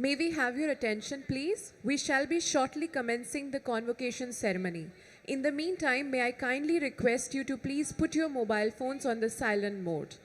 May we have your attention, please? We shall be shortly commencing the convocation ceremony. In the meantime, may I kindly request you to please put your mobile phones on the silent mode.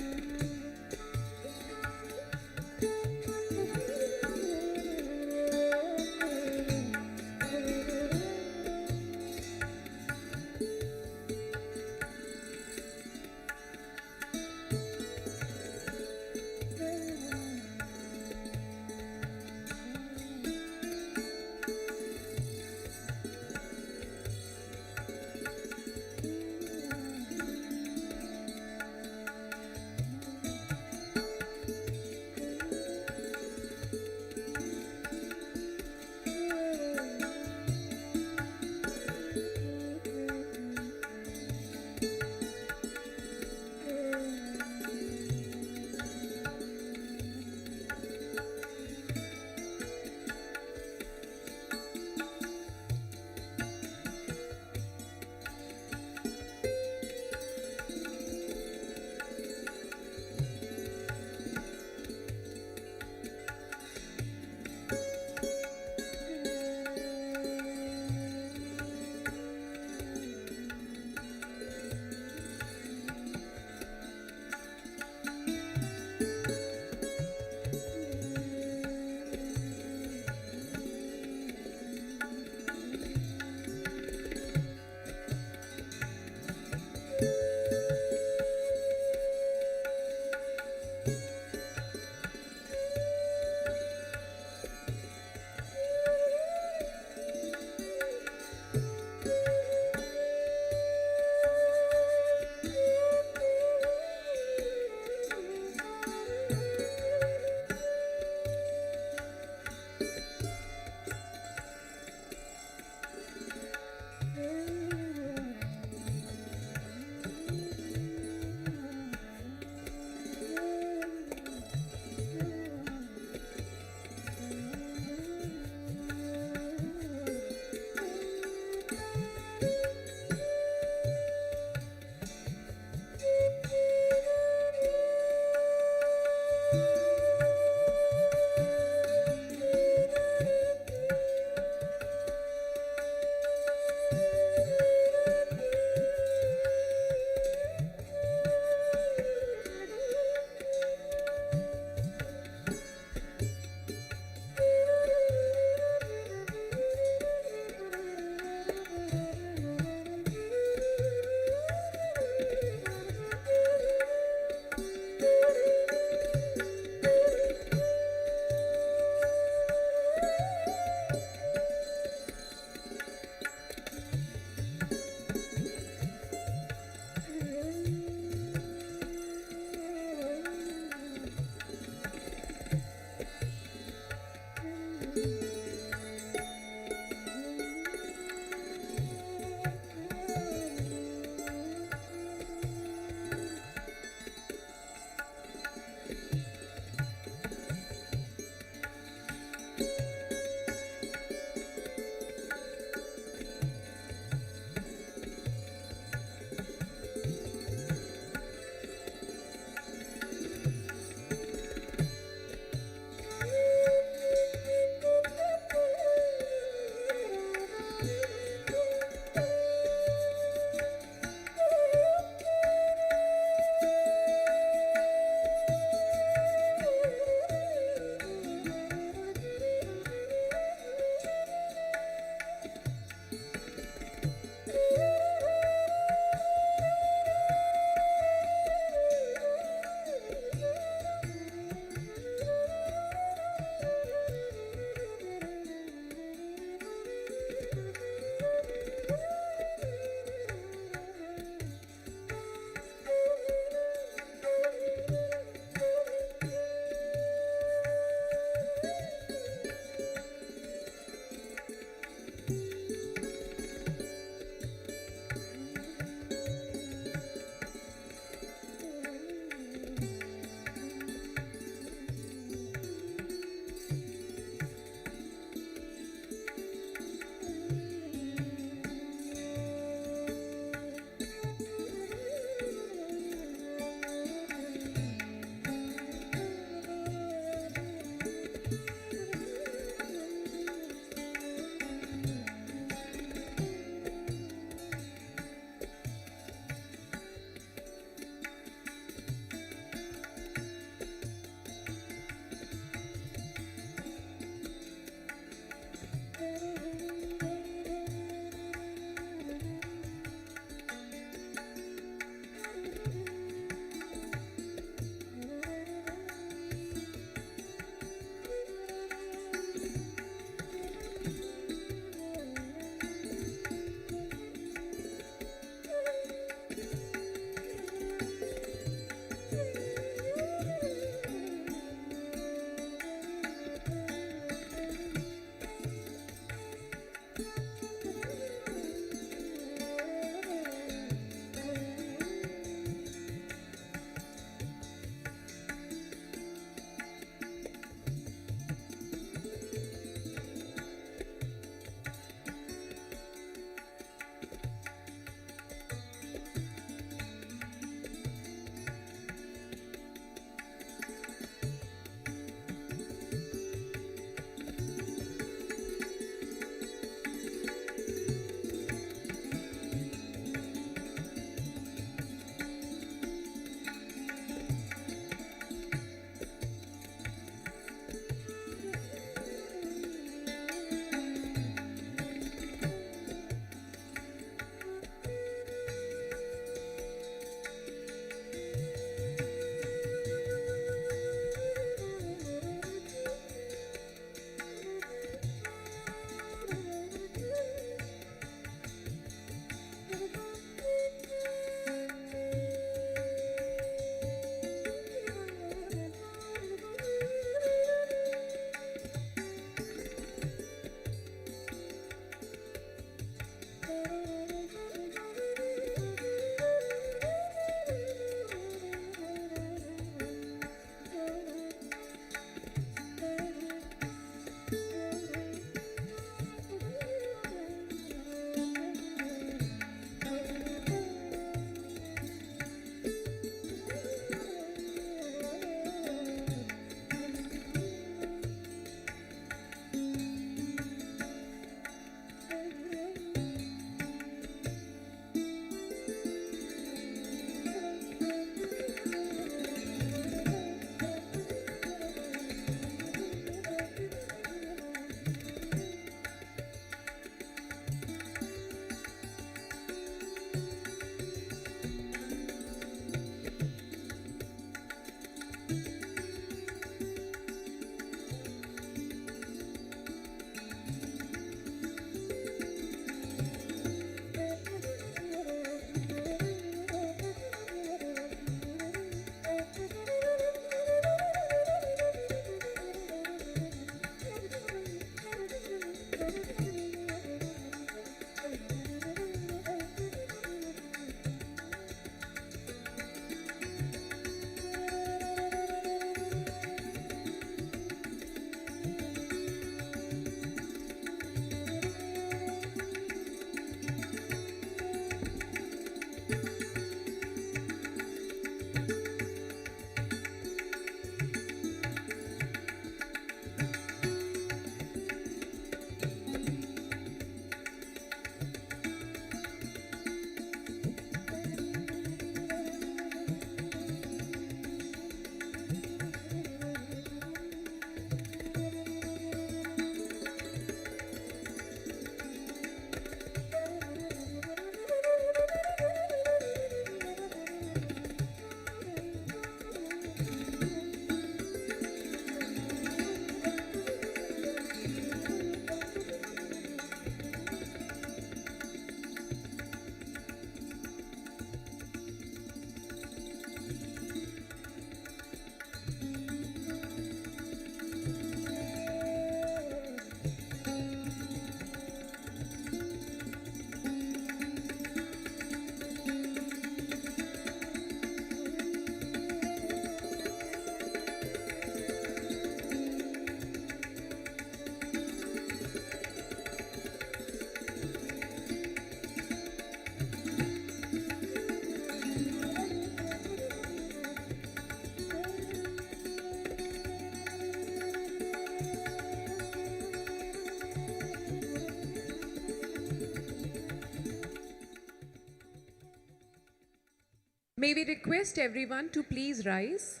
May we request everyone to please rise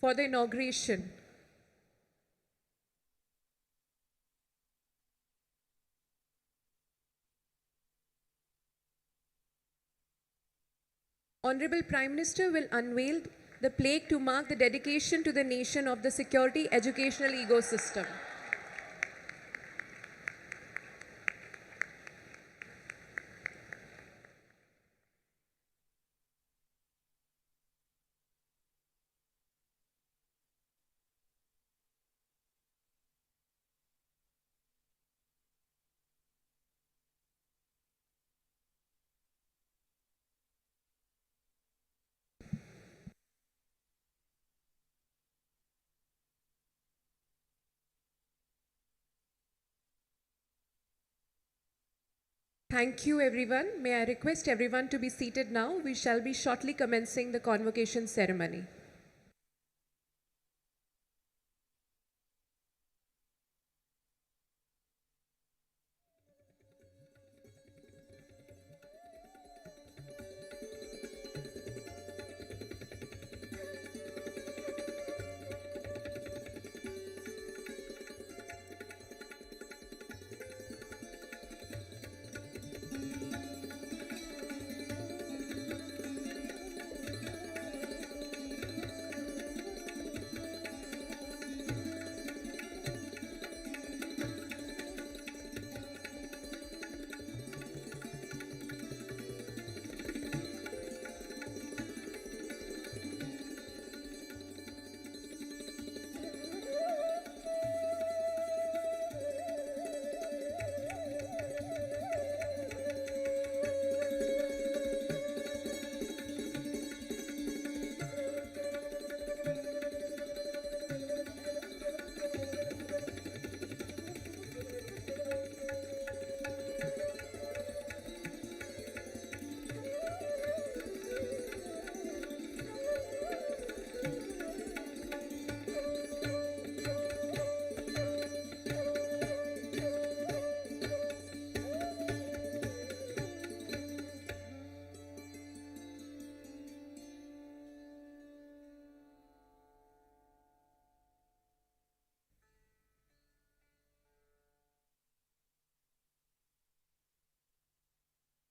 for the inauguration. Honorable Prime Minister will unveil the plaque to mark the dedication to the nation of the security educational ecosystem. Thank you, everyone. May I request everyone to be seated now? We shall be shortly commencing the convocation ceremony.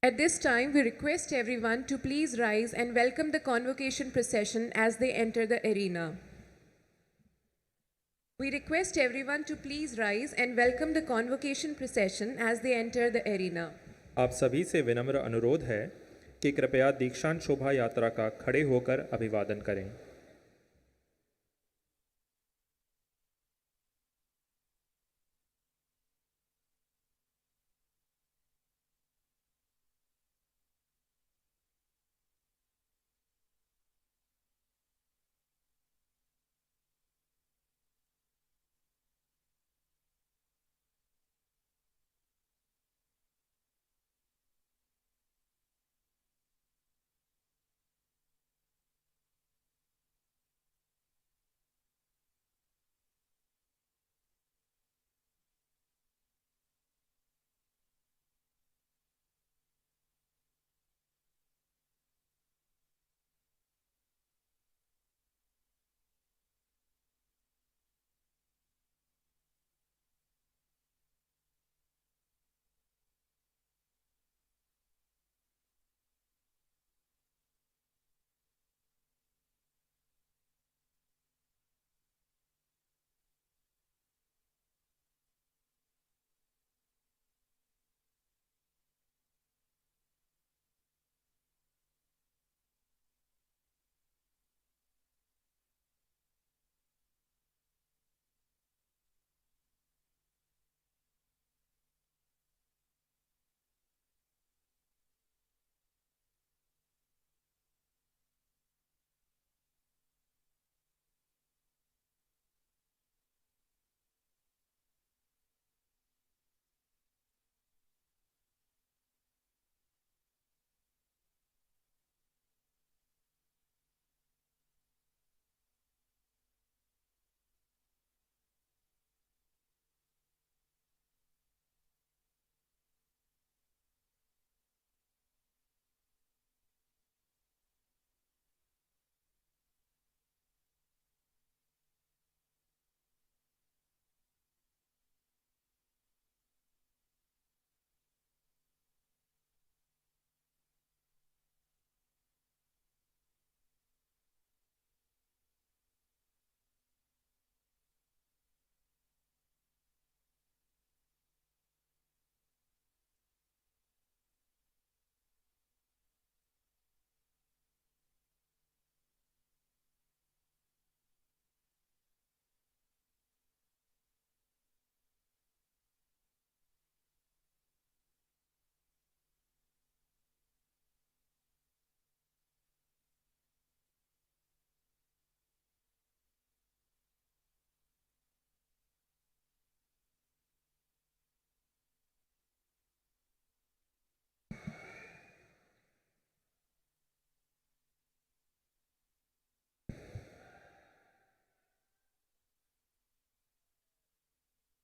At this time, we request everyone to please rise and welcome the convocation procession as they enter the arena. We request everyone to please rise and welcome the convocation procession as they enter the arena. आप सभी से विनम्र अनुरोध है कि कृपया दीक्षांत शोभा यात्रा का खड़े होकर अभिवादन करें।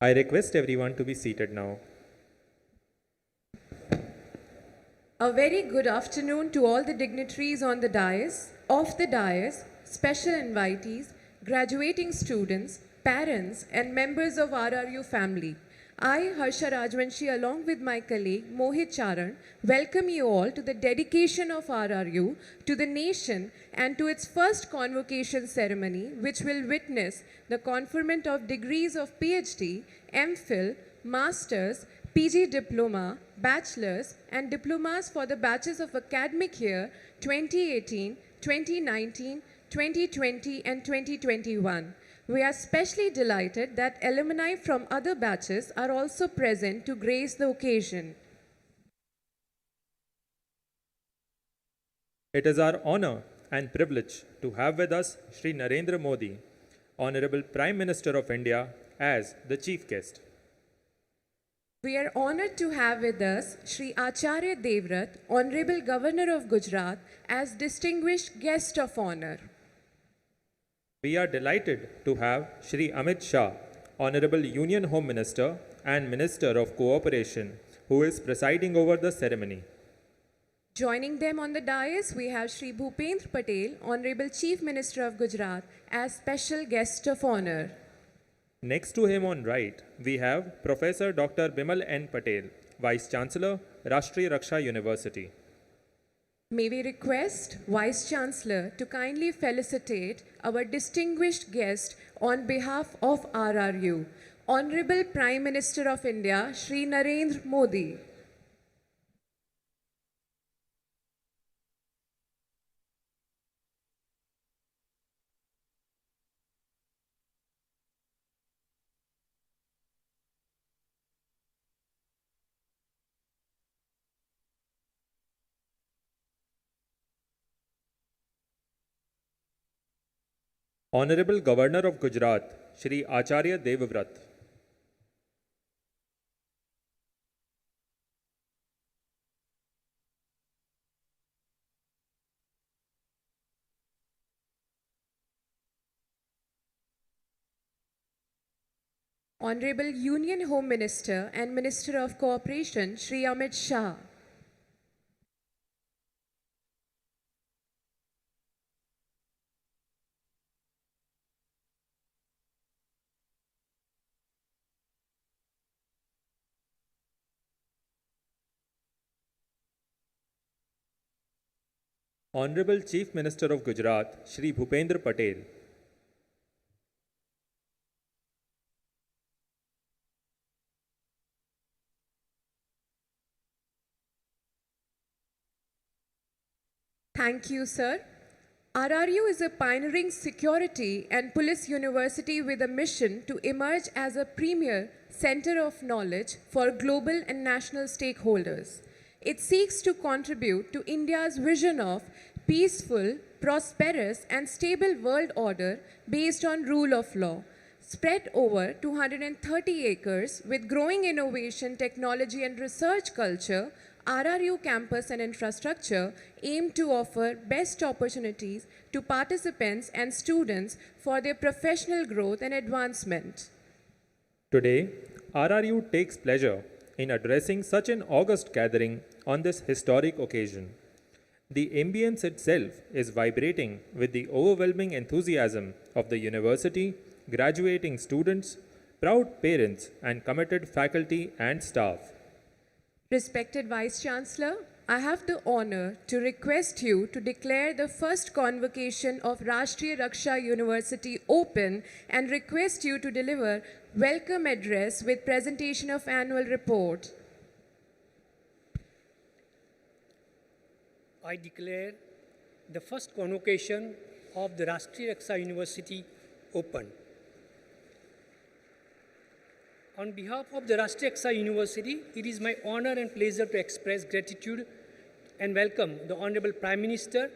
I request everyone to be seated now. A very good afternoon to all the dignitaries on the dais, off the dais, special invitees, graduating students, parents, and members of RRU family. I, Harsha Rajvanshi, along with my colleague Mohit Charan, welcome you all to the dedication of RRU to the nation and to its first convocation ceremony, which will witness the conferment of degrees of PhD, MPhil, Masters, PG Diploma, Bachelors, and Diplomas for the batches of academic year 2018, 2019, 2020, and 2021. We are especially delighted that alumni from other batches are also present to grace the occasion. It is our honor and privilege to have with us Shri Narendra Modi, Honorable Prime Minister of India, as the chief guest. We are honored to have with us Shri Acharya Devvrat, Honorable Governor of Gujarat, as distinguished guest of honor. We are delighted to have Shri Amit Shah, Honorable Union Home Minister and Minister of Cooperation, who is presiding over the ceremony. Joining them on the dais, we have Shri Bhupendra Patel, Honorable Chief Minister of Gujarat, as special guest of honor. Next to him on right, we have Professor Dr. Bimal N. Patel, Vice Chancellor, Rashtriya Raksha University. May we request Vice Chancellor to kindly felicitate our distinguished guest on behalf of RRU, Honorable Prime Minister of India, Shri Narendra Modi. Honorable Governor of Gujarat, Shri Acharya Devvrat. Honorable Union Home Minister and Minister of Cooperation, Shri Amit Shah. Honorable Chief Minister of Gujarat, Shri Bhupendra Patel. Thank you, sir. RRU is a pioneering security and police university with a mission to emerge as a premier center of knowledge for global and national stakeholders. It seeks to contribute to India's vision of peaceful, prosperous, and stable world order based on rule of law. Spread over 230 acres with growing innovation, technology, and research culture, RRU campus and infrastructure aim to offer best opportunities to participants and students for their professional growth and advancement. Today, RRU takes pleasure in addressing such an august gathering on this historic occasion. The ambience itself is vibrating with the overwhelming enthusiasm of the university, graduating students, proud parents, and committed faculty and staff. Respected Vice Chancellor, I have the honor to request you to declare the first convocation of Rashtriya Raksha University open and request you to deliver welcome address with presentation of annual report. I declare the first convocation of the Rashtriya Raksha University open. On behalf of the Rashtriya Raksha University, it is my honor and pleasure to express gratitude and welcome the Honorable Prime Minister,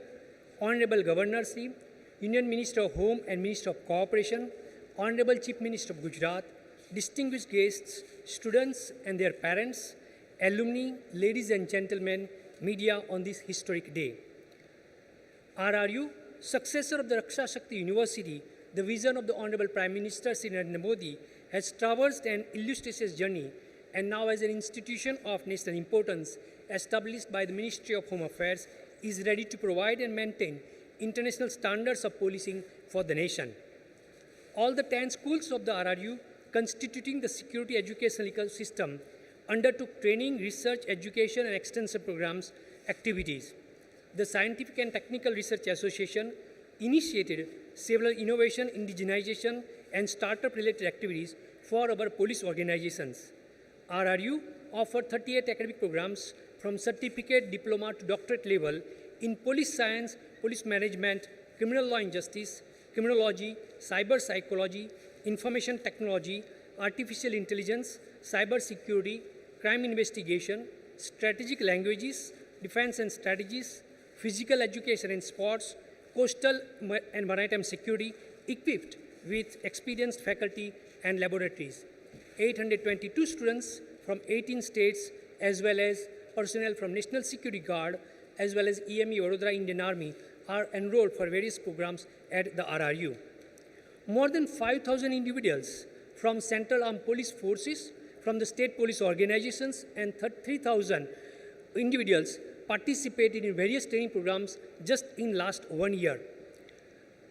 Honorable Governor Shri, Union Minister of Home and Minister of Cooperation, Honorable Chief Minister of Gujarat, distinguished guests, students and their parents, alumni, ladies and gentlemen, media on this historic day. RRU, successor of the Raksha Shakti University, the vision of the Honorable Prime Minister Shri Narendra Modi, has traversed an illustrious journey and now as an institution of national importance established by the Ministry of Home Affairs is ready to provide and maintain international standards of policing for the nation. All the 10 schools of the RRU constituting the security educational ecosystem undertook training, research, education, and extension programs activities. The Scientific and Technical Research Association initiated several innovation, indigenization, and startup-related activities for our police organizations. RRU offered 38 academic programs from certificate, diploma to doctorate level in police science, police management, criminal law and justice, criminology, cyber psychology, information technology, artificial intelligence, cyber security, crime investigation, strategic languages, defense and strategies, physical education and sports, coastal and maritime security, equipped with experienced faculty and laboratories. 822 students from 18 states as well as personnel from National Security Guard as well as EME Vadodara Indian Army are enrolled for various programs at the RRU. More than 5,000 individuals from Central Armed Police Forces, from the state police organizations, and 3,000 individuals participated in various training programs just in last 1 year.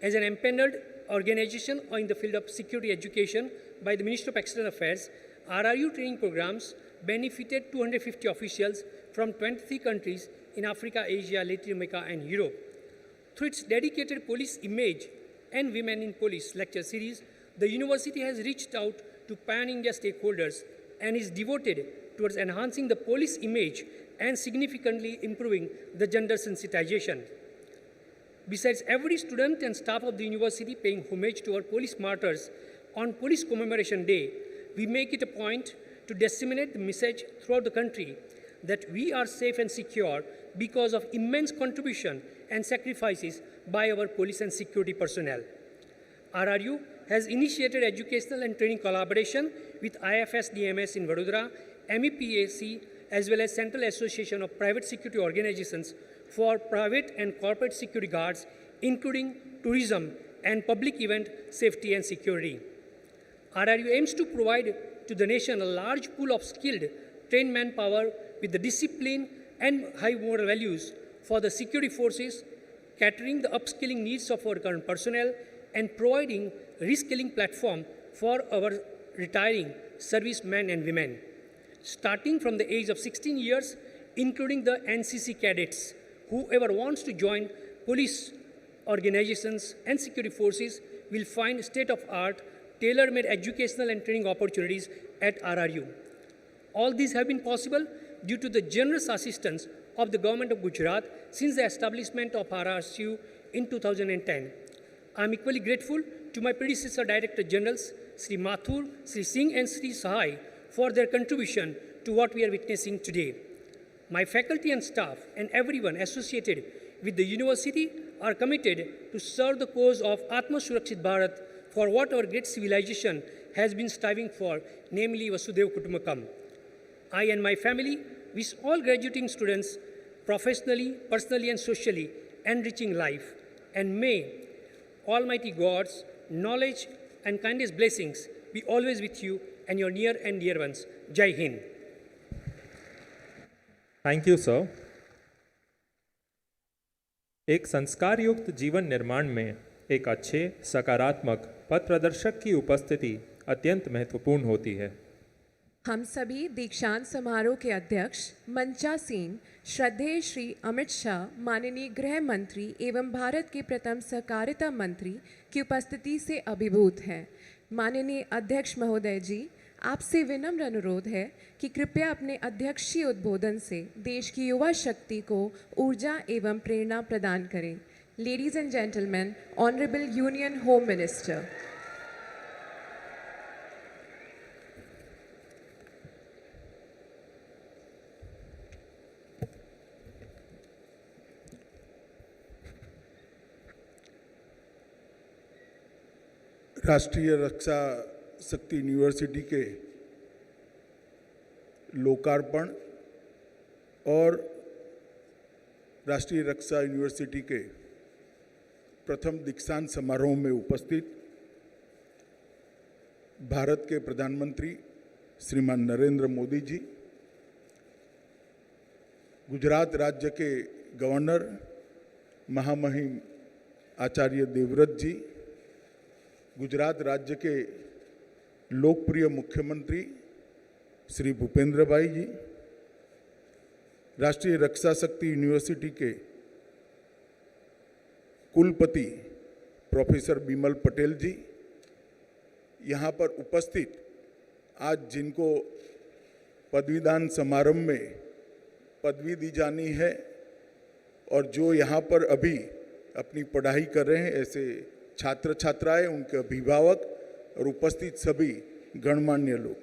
As an empaneled organization in the field of security education by the Ministry of External Affairs, RRU training programs benefited 250 officials from 23 countries in Africa, Asia, Latin America, and Europe. Through its dedicated police image and Women in Police lecture series, the university has reached out to pan-India stakeholders and is devoted towards enhancing the police image and significantly improving the gender sensitization. Besides every student and staff of the university paying homage to our police martyrs on Police Commemoration Day, we make it a point to disseminate the message throughout the country that we are safe and secure because of immense contribution and sacrifices by our police and security personnel. RRU has initiated educational and training collaboration with IFS-DMS in Vadodara, MEPAC, as well as Central Association of Private Security Organizations for private and corporate security guards, including tourism and public event safety and security. RRU aims to provide to the nation a large pool of skilled, trained manpower with the discipline and high moral values for the security forces, catering the upskilling needs of our current personnel, and providing reskilling platform for our retiring servicemen and women. Starting from the age of 16 years, including the NCC cadets, whoever wants to join police organizations and security forces will find state-of-art, tailor-made educational and training opportunities at RRU. All these have been possible due to the generous assistance of the government of Gujarat since the establishment of RRCU in 2010. I am equally grateful to my predecessor Director Generals, Sri Mathur, Sri Singh and Sri Sahai for their contribution to what we are witnessing today. My faculty and staff and everyone associated with the university are committed to serve the cause of Atma Surakshit Bharat for what our great civilization has been striving for, namely Vasudhaiva Kutumbakam. I and my family wish all graduating students professionally, personally and socially enriching life, and may Almighty God's knowledge and kindness blessings be always with you and your near and dear ones. Jai Hind. Thank you sir. एक संस्कार युक्त जीवन निर्माण में एक अच्छे सकारात्मक पथ प्रदर्शक की उपस्थिति अत्यंत महत्वपूर्ण होती है। हम सभी दीक्षांत समारोह के अध्यक्ष मंचा सिंह, श्रद्धेय श्री अमित शाह, माननीय गृह मंत्री एवं भारत के प्रथम सहकारिता मंत्री की उपस्थिति से अभिभूत हैं। माननीय अध्यक्ष महोदय जी, आपसे विनम्र अनुरोध है कि कृपया अपने अध्यक्षीय उद्बोधन से देश की युवा शक्ति को ऊर्जा एवं प्रेरणा प्रदान करें। Ladies and gentleman, honourable union home minister. राष्ट्रीय रक्षा शक्ति यूनिवर्सिटी के लोकार्पण और राष्ट्रीय रक्षा यूनिवर्सिटी के प्रथम दीक्षांत समारोह में उपस्थित भारत के प्रधानमंत्री श्रीमान नरेंद्र मोदी जी, गुजरात राज्य के गवर्नर महामहिम आचार्य देवव्रत जी, गुजरात राज्य के लोकप्रिय मुख्यमंत्री श्री भूपेंद्र भाई जी, राष्ट्रीय रक्षा शक्ति यूनिवर्सिटी के कुलपति प्रोफेसर बिमल पटेल जी, यहाँ पर उपस्थित आज जिनको पदवीदान समारंभ में पदवी दी जानी है और जो यहाँ पर अभी अपनी पढ़ाई कर रहे हैं ऐसे छात्र छात्राएं, उनके अभिभावक और उपस्थित सभी गणमान्य लोग,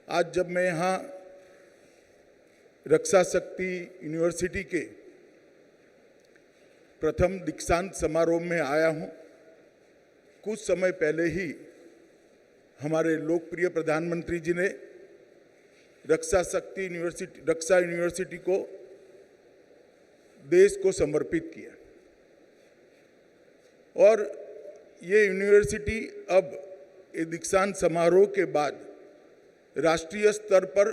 आज जब मैं यहाँ रक्षा शक्ति यूनिवर्सिटी के प्रथम दीक्षांत समारोह में आया हूँ, कुछ समय पहले ही हमारे लोकप्रिय प्रधानमंत्री जी ने रक्षा यूनिवर्सिटी को देश को समर्पित किया और ये यूनिवर्सिटी अब ये दीक्षांत समारोह के बाद राष्ट्रीय स्तर पर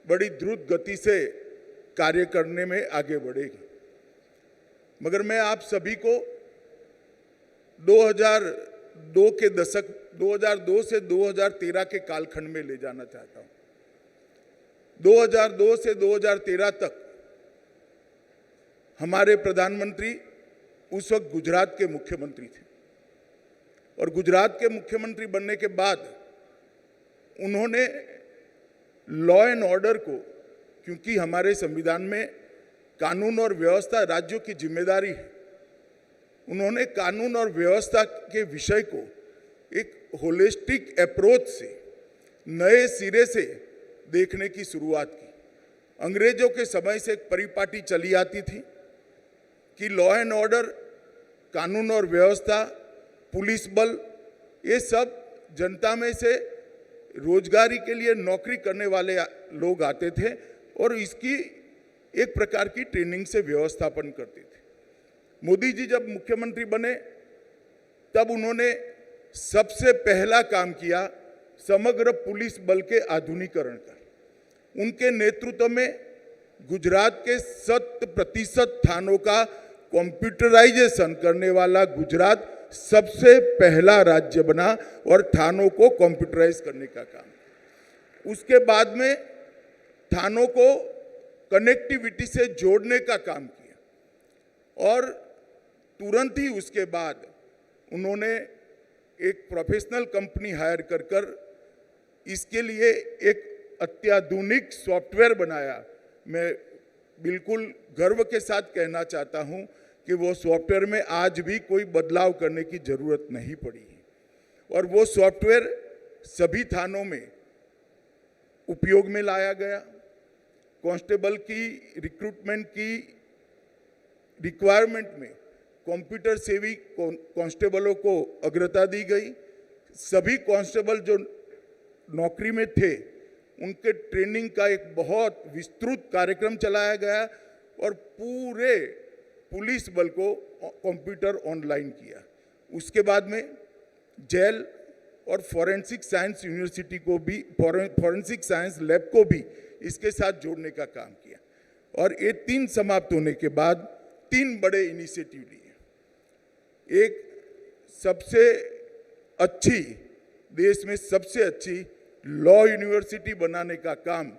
बड़ी द्रुत गति से कार्य करने में आगे बढ़ेगी। मगर मैं आप सभी को 2002 के दशक 2002 से 2013 के कालखंड में ले जाना चाहता हूं। 2002 से 2013 तक हमारे प्रधानमंत्री उस वक्त गुजरात के मुख्यमंत्री थे और गुजरात के मुख्यमंत्री बनने के बाद उन्होंने लॉ एंड ऑर्डर को, क्योंकि हमारे संविधान में कानून और व्यवस्था राज्यों की जिम्मेदारी है, उन्होंने कानून और व्यवस्था के विषय को एक होलिस्टिक अप्रोच से नए सिरे से देखने की शुरुआत की। अंग्रेजों के समय से एक परिपाटी चली आती थी कि लॉ एंड ऑर्डर, कानून और व्यवस्था, पुलिस बल, ये सब जनता में से रोजगारी के लिए नौकरी करने वाले लोग आते थे और इसकी एक प्रकार की ट्रेनिंग से व्यवस्थापन करते थे। मोदी जी जब मुख्यमंत्री बने तब उन्होंने सबसे पहला काम किया समग्र पुलिस बल के आधुनिकीकरण का। उनके नेतृत्व में गुजरात के 100% थानों का कंप्यूटराइजेशन करने वाला गुजरात सबसे पहला राज्य बना और थानों को कंप्यूटराइज करने का काम। उसके बाद में थानों को कनेक्टिविटी से जोड़ने का काम किया और तुरंत ही उसके बाद उन्होंने एक प्रोफेशनल कंपनी हायर कर इसके लिए एक अत्याधुनिक सॉफ्टवेयर बनाया। मैं बिल्कुल गर्व के साथ कहना चाहता हूं कि वो सॉफ्टवेयर में आज भी कोई बदलाव करने की जरूरत नहीं पड़ी है और वो सॉफ्टवेयर सभी थानों में उपयोग में लाया गया। कांस्टेबल की रिक्रूटमेंट की रिक्वायरमेंट में कंप्यूटर सेवी कांस्टेबलों को अग्रता दी गई। सभी कांस्टेबल जो नौकरी में थे उनके ट्रेनिंग का एक बहुत विस्तृत कार्यक्रम चलाया गया और पूरे पुलिस बल को कंप्यूटर ऑनलाइन किया। उसके बाद में जेल और फॉरेंसिक साइंस यूनिवर्सिटी को भी, फॉरेंसिक साइंस लैब को भी इसके साथ जोड़ने का काम किया और ये 3 समाप्त होने के बाद 3 बड़े इनिशिएटिव लिए। एक सबसे अच्छी, देश में सबसे अच्छी लॉ यूनिवर्सिटी बनाने का काम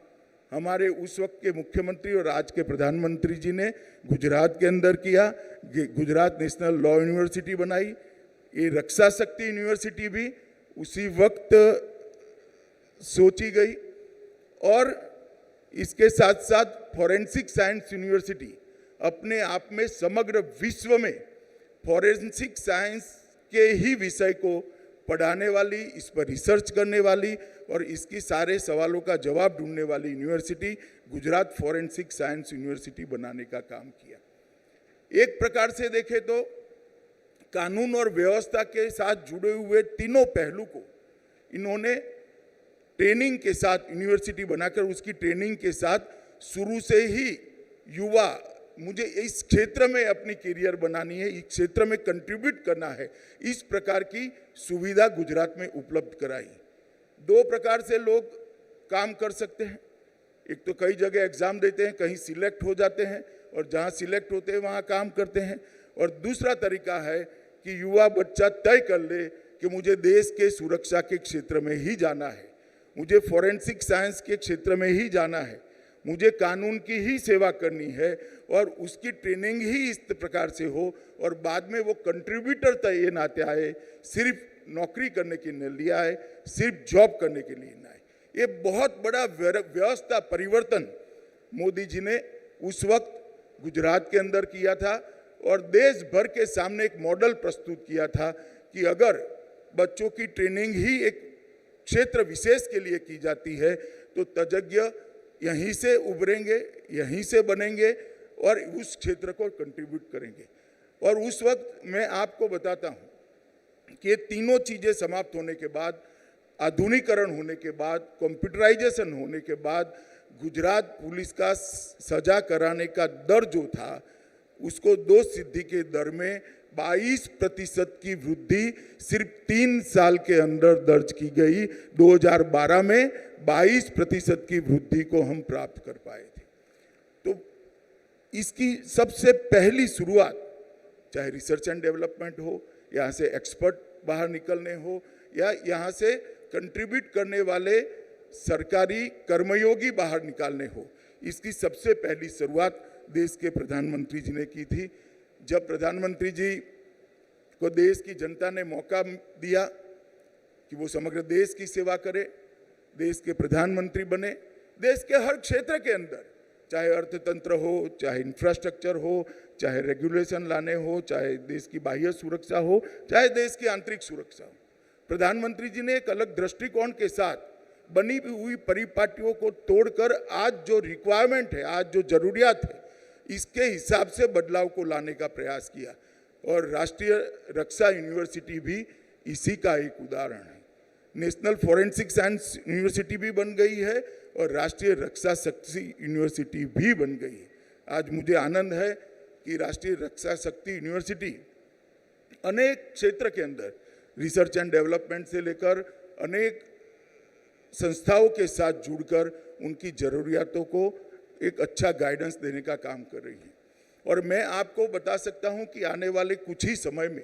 हमारे उस वक्त के मुख्यमंत्री और आज के प्रधानमंत्री जी ने गुजरात के अंदर किया। गुजरात नेशनल लॉ यूनिवर्सिटी बनाई। ये रक्षा शक्ति यूनिवर्सिटी भी उसी वक्त सोची गई और इसके साथ साथ फॉरेंसिक साइंस यूनिवर्सिटी अपने आप में समग्र विश्व में फॉरेंसिक साइंस के ही विषय को पढ़ाने वाली, इस पर रिसर्च करने वाली और इसकी सारे सवालों का जवाब ढूंढने वाली university Gujarat forensic science university बनाने का काम किया। एक प्रकार से देखें तो कानून और व्यवस्था के साथ जुड़े हुए तीनों पहलू को इन्होंने ट्रेनिंग के साथ यूनिवर्सिटी बनाकर उसकी ट्रेनिंग के साथ शुरू से ही युवा मुझे इस क्षेत्र में अपनी करियर बनानी है, इस क्षेत्र में कंट्रीब्यूट करना है, इस प्रकार की सुविधा गुजरात में उपलब्ध कराई। दो प्रकार से लोग काम कर सकते हैं, एक तो कई जगह एग्जाम देते हैं, कहीं सिलेक्ट हो जाते हैं और जहां सिलेक्ट होते हैं वहां काम करते हैं, और दूसरा तरीका है कि युवा बच्चा तय कर ले कि मुझे देश के सुरक्षा के क्षेत्र में ही जाना है, मुझे फॉरेंसिक साइंस के क्षेत्र में ही जाना है, मुझे कानून की ही सेवा करनी है, और उसकी ट्रेनिंग ही इस प्रकार से हो और बाद में वो कंट्रीब्यूटर तय नाते आए, सिर्फ नौकरी करने के लिए लिया है, सिर्फ जॉब करने के लिए ना है। ये बहुत बड़ा व्यवस्था परिवर्तन मोदी जी ने उस वक्त गुजरात के अंदर किया था और देश भर के सामने एक मॉडल प्रस्तुत किया था कि अगर बच्चों की ट्रेनिंग ही एक क्षेत्र विशेष के लिए की जाती है तो तज्ञ यहीं से उभरेंगे, यहीं से बनेंगे और उस क्षेत्र को कंट्रीब्यूट करेंगे। और उस वक्त मैं आपको बताता हूं कि ये तीनों चीजें समाप्त होने के बाद, आधुनिकीकरण होने के बाद, कंप्यूटराइजेशन होने के बाद, गुजरात पुलिस का सजा कराने का दर जो था उसको 2 सिद्धि के दर में 22% की वृद्धि सिर्फ 3 साल के अंदर दर्ज की गई। 2012 में 22% की वृद्धि को हम प्राप्त कर पाए थे। तो इसकी सबसे पहली शुरुआत, चाहे रिसर्च एंड डेवलपमेंट हो, यहाँ से एक्सपर्ट बाहर निकलने हो, या यहाँ से कंट्रीब्यूट करने वाले सरकारी कर्मयोगी बाहर निकालने हो, इसकी सबसे पहली शुरुआत देश के प्रधानमंत्री जी ने की थी। जब प्रधानमंत्री जी को देश की जनता ने मौका दिया कि वो समग्र देश की सेवा करे, देश के प्रधानमंत्री बने, देश के हर क्षेत्र के अंदर, चाहे अर्थतंत्र हो, चाहे इंफ्रास्ट्रक्चर हो, चाहे रेगुलेशन लाने हो, चाहे देश की बाह्य सुरक्षा हो, चाहे देश की आंतरिक सुरक्षा हो, प्रधानमंत्री जी ने एक अलग दृष्टिकोण के साथ बनी हुई परिपाटियों को तोड़कर आज जो रिक्वायरमेंट है, आज जो जरूरियात है, इसके हिसाब से बदलाव को लाने का प्रयास किया। और राष्ट्रीय रक्षा यूनिवर्सिटी भी इसी का एक उदाहरण है। नेशनल फॉरेंसिक साइंस यूनिवर्सिटी भी बन गई है और राष्ट्रीय रक्षा शक्ति यूनिवर्सिटी भी बन गई है। आज मुझे आनंद है कि राष्ट्रीय रक्षा शक्ति यूनिवर्सिटी अनेक क्षेत्र के अंदर रिसर्च एंड डेवलपमेंट से लेकर अनेक संस्थाओं के साथ जुड़कर उनकी जरूरियातों को एक अच्छा गाइडेंस देने का काम कर रही है। और मैं आपको बता सकता हूं कि आने वाले कुछ ही समय में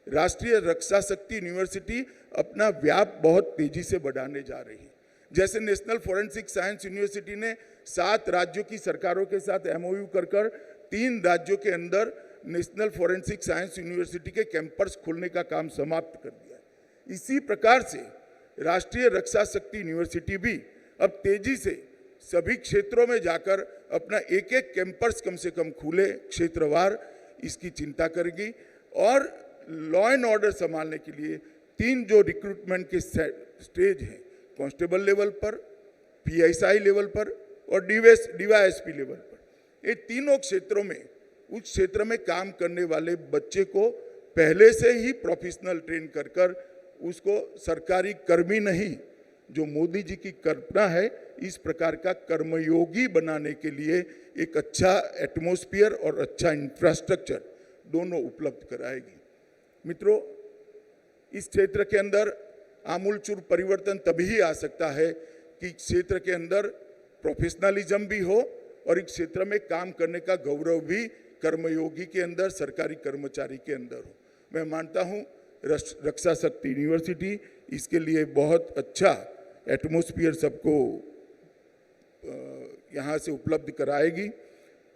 राष्ट्रीय रक्षा शक्ति यूनिवर्सिटी अपना व्याप बहुत तेजी से बढ़ाने जा रही है। जैसे नेशनल फॉरेंसिक साइंस यूनिवर्सिटी ने 7 राज्यों की सरकारों के साथ MOU कर 3 राज्यों के अंदर नेशनल फॉरेंसिक साइंस यूनिवर्सिटी के कैंपस खोलने का काम समाप्त कर दिया है। इसी प्रकार से राष्ट्रीय रक्षा शक्ति यूनिवर्सिटी भी अब तेजी से सभी क्षेत्रों में जाकर अपना एक कैंपस कम से कम खुले क्षेत्रवार, इसकी चिंता करेगी। और लॉ एंड ऑर्डर संभालने के लिए 3 जो रिक्रूटमेंट के स्टेज हैं, कांस्टेबल लेवल पर, PSI लेवल पर और DYSP लेवल पर, ये तीनों क्षेत्रों में उस क्षेत्र में काम करने वाले बच्चे को पहले से ही प्रोफेशनल ट्रेन कर उसको सरकारी कर्मी नहीं, जो मोदी जी की कल्पना है, इस प्रकार का कर्मयोगी बनाने के लिए एक अच्छा एटमॉस्फेयर और अच्छा इंफ्रास्ट्रक्चर दोनों उपलब्ध कराएगी। मित्रों, इस क्षेत्र के अंदर आमूलचूल परिवर्तन तभी आ सकता है कि क्षेत्र के अंदर प्रोफेशनलिज्म भी हो और इस क्षेत्र में काम करने का गौरव भी कर्मयोगी के अंदर, सरकारी कर्मचारी के अंदर हो। मैं मानता हूं रक्षा शक्ति यूनिवर्सिटी इसके लिए बहुत अच्छा एटमॉस्फेयर सबको यहाँ से उपलब्ध कराएगी।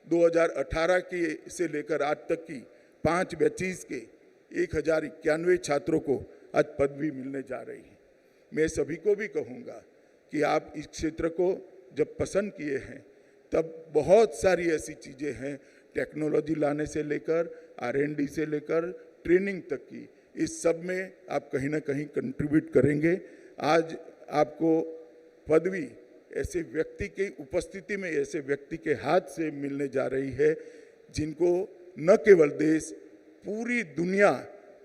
2018 के से लेकर आज तक की 5 बैचेस के 1091 छात्रों को आज पदवी मिलने जा रही है। मैं सभी को भी कहूँगा कि आप इस क्षेत्र को जब पसंद किए हैं तब बहुत सारी ऐसी चीज़ें हैं, टेक्नोलॉजी लाने से लेकर R&D से लेकर ट्रेनिंग तक की, इस सब में आप कहीं ना कहीं कंट्रीब्यूट करेंगे। आज आपको पदवी ऐसे व्यक्ति की उपस्थिति में, ऐसे व्यक्ति के हाथ से मिलने जा रही है जिनको न केवल देश, पूरी दुनिया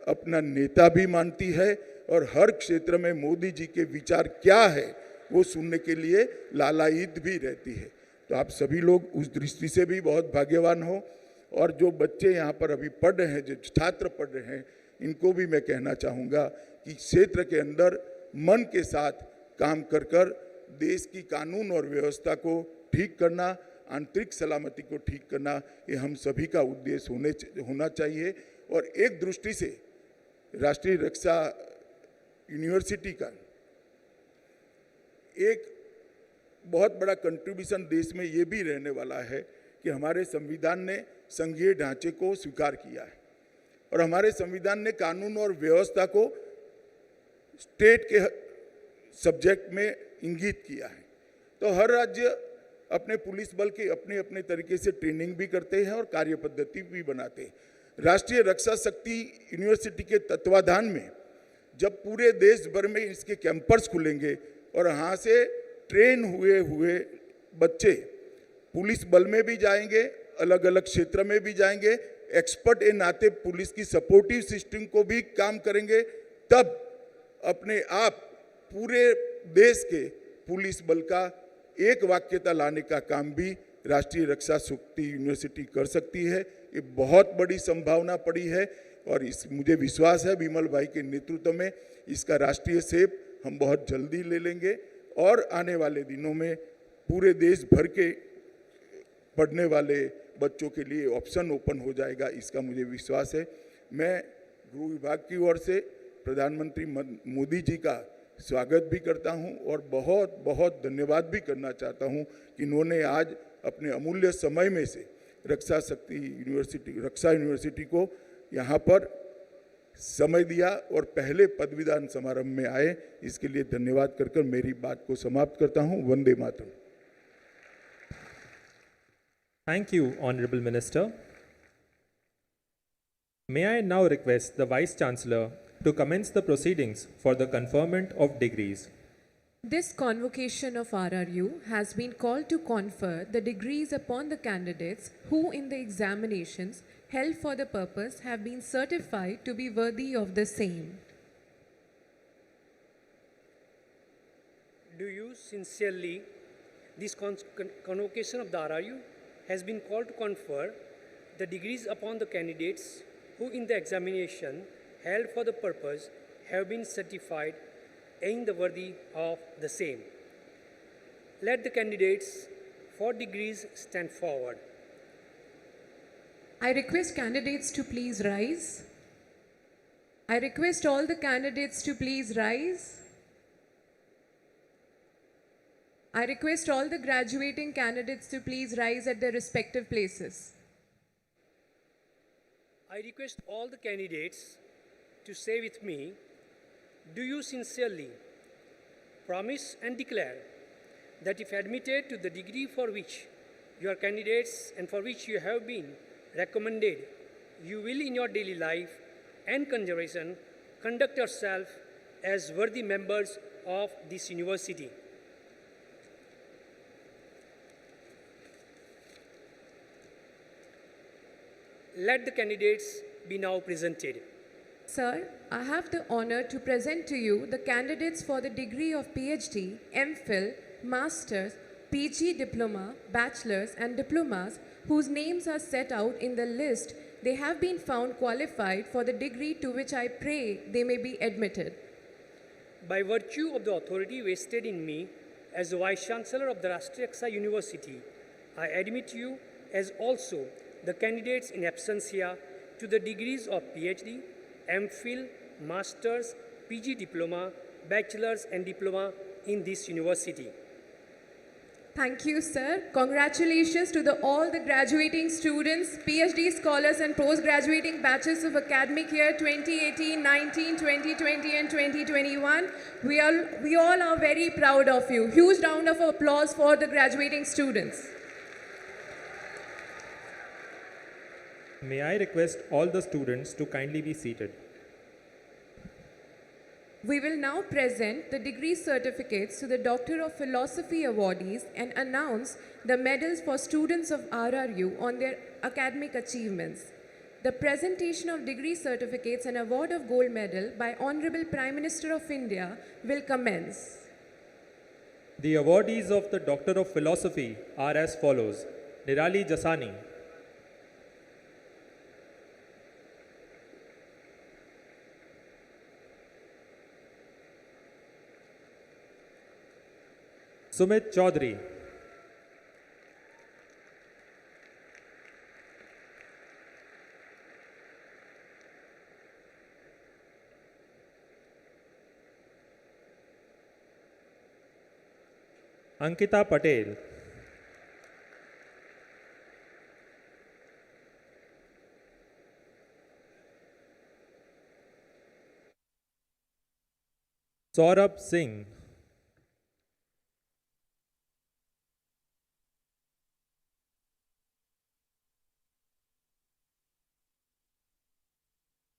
अपना नेता भी मानती है और हर क्षेत्र में मोदी जी के विचार क्या है वो सुनने के लिए लालायित भी रहती है। तो आप सभी लोग उस दृष्टि से भी बहुत भाग्यवान हो। और जो बच्चे यहाँ पर अभी पढ़ रहे हैं, जो छात्र पढ़ रहे हैं, इनको भी मैं कहना चाहूँगा कि क्षेत्र के अंदर मन के साथ काम कर कर देश की कानून और व्यवस्था को ठीक करना, आंतरिक सलामती को ठीक करना, ये हम सभी का उद्देश्य होना चाहिए। और एक दृष्टि से राष्ट्रीय रक्षा यूनिवर्सिटी का एक बहुत बड़ा कंट्रीब्यूशन देश में ये भी रहने वाला है कि हमारे संविधान ने संघीय ढांचे को स्वीकार किया है और हमारे संविधान ने कानून और व्यवस्था को स्टेट के सब्जेक्ट में इंगित किया है। तो हर राज्य अपने पुलिस बल की अपने अपने तरीके से ट्रेनिंग भी करते हैं और कार्य पद्धति भी बनाते हैं। राष्ट्रीय रक्षा शक्ति यूनिवर्सिटी के तत्वाधान में जब पूरे देश भर में इसके कैंपस खुलेंगे और यहाँ से ट्रेन हुए बच्चे पुलिस बल में भी जाएंगे, अलग अलग क्षेत्र में भी जाएंगे, एक्सपर्ट के नाते पुलिस की सपोर्टिव सिस्टम को भी काम करेंगे, तब अपने आप पूरे देश के पुलिस बल का एक वाक्यता लाने का काम भी राष्ट्रीय रक्षा शक्ति यूनिवर्सिटी कर सकती है। ये बहुत बड़ी संभावना पड़ी है और मुझे विश्वास है विमल भाई के नेतृत्व में इसका राष्ट्रीय सेप हम बहुत जल्दी ले लेंगे और आने वाले दिनों में पूरे देश भर के पढ़ने वाले बच्चों के लिए ऑप्शन ओपन हो जाएगा, इसका मुझे विश्वास है। मैं गृह विभाग की ओर से प्रधानमंत्री मोदी जी का स्वागत भी करता हूं और बहुत बहुत धन्यवाद भी करना चाहता हूं कि इन्होंने आज अपने अमूल्य समय में से रक्षा यूनिवर्सिटी को यहाँ पर समय दिया और पहले पदवीदान समारंभ में आए, इसके लिए धन्यवाद कर मेरी बात को समाप्त करता हूं। Vande Mataram. Thank you, Honorable Minister. May I now request the Vice Chancellor to commence the proceedings for the conferment of degrees. This convocation of RRU has been called to confer the degrees upon the candidates who in the examinations held for the purpose have been certified to be worthy of the same. Do you sincerely, this convocation of the RRU has been called to confer the degrees upon the candidates who in the examination held for the purpose have been certified in the worthy of the same. Let the candidates for degrees stand forward. I request candidates to please rise. I request all the candidates to please rise. I request all the graduating candidates to please rise at their respective places. I request all the candidates to say with me, do you sincerely promise and declare that if admitted to the degree for which you are candidates and for which you have been recommended, you will in your daily life and consideration conduct yourself as worthy members of this university? Let the candidates be now presented. Sir, I have the honor to present to you the candidates for the degree of PhD, MPhil, Masters, PG Diploma, Bachelors and Diplomas whose names are set out in the list. They have been found qualified for the degree to which I pray they may be admitted. By virtue of the authority vested in me as the Vice Chancellor of the Raष्ट्रीय Raksha University, I admit you as also the candidates in absentia to the degrees of PhD, MPhil, Masters, PG Diploma, Bachelors and Diploma in this university. Thank you, sir. Congratulations to all the graduating students, PhD scholars and post-graduating batches of academic year 2018, 19, 2020 and 2021. We all are very proud of you. Huge round of applause for the graduating students. May I request all the students to kindly be seated. We will now present the degree certificates to the Doctor of Philosophy awardees and announce the medals for students of RRU on their academic achievements. The presentation of degree certificates and award of gold medal by Honorable Prime Minister of India will commence. The awardees of the Doctor of Philosophy are as follows: Nirali Jasani, Sumit Chaudhary, Ankita Patel, Saurabh Singh,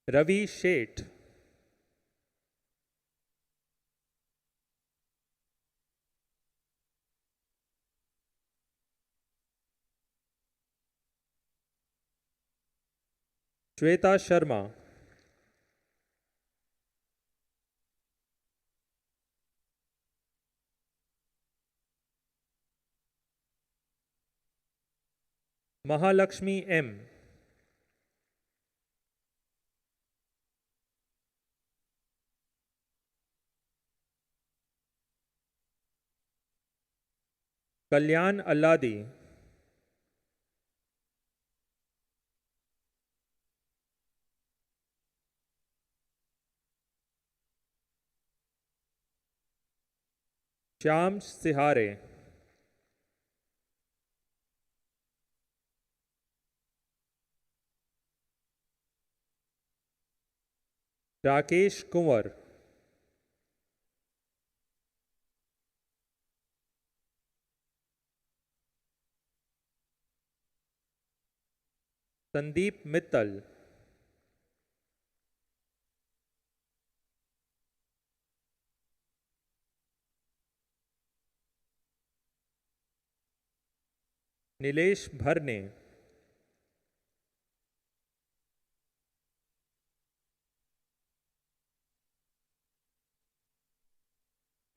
Ravi Sheth, Shweta Sharma, Mahalakshmi M, Kalyan Alladi, Shyam Sihare, Rakesh Kumar, Sandeep Mittal, Nilesh Bharne,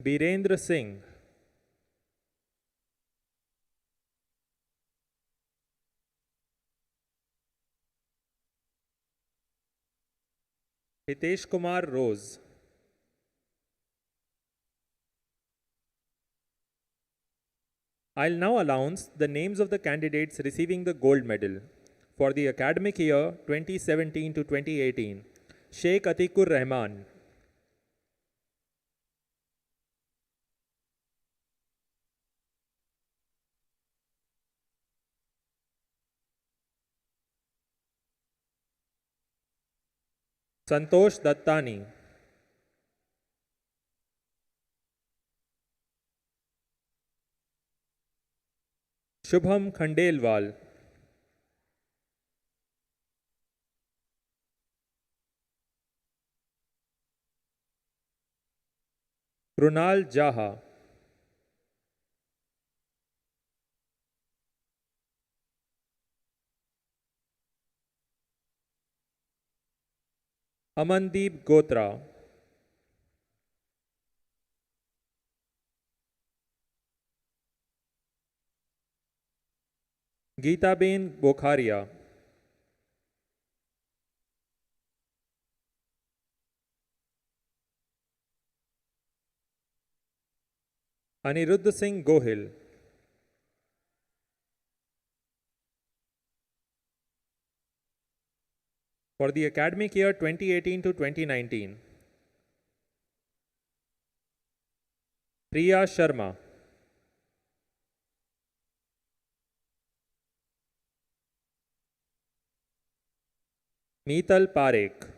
Birendra Singh, Hitesh Kumar Rose, I'll now announce the names of the candidates receiving the gold medal for the academic year 2017 to 2018. Sheikh Atikur Rahman, Santosh Dattani, Shubham Khandelwal, Krunal Jaha, Amandeep Gotra, Geetaben Bokharia, Aniruddha Singh Gohil, for the academic year 2018 to 2019. Priya Sharma, Meetal Parekh,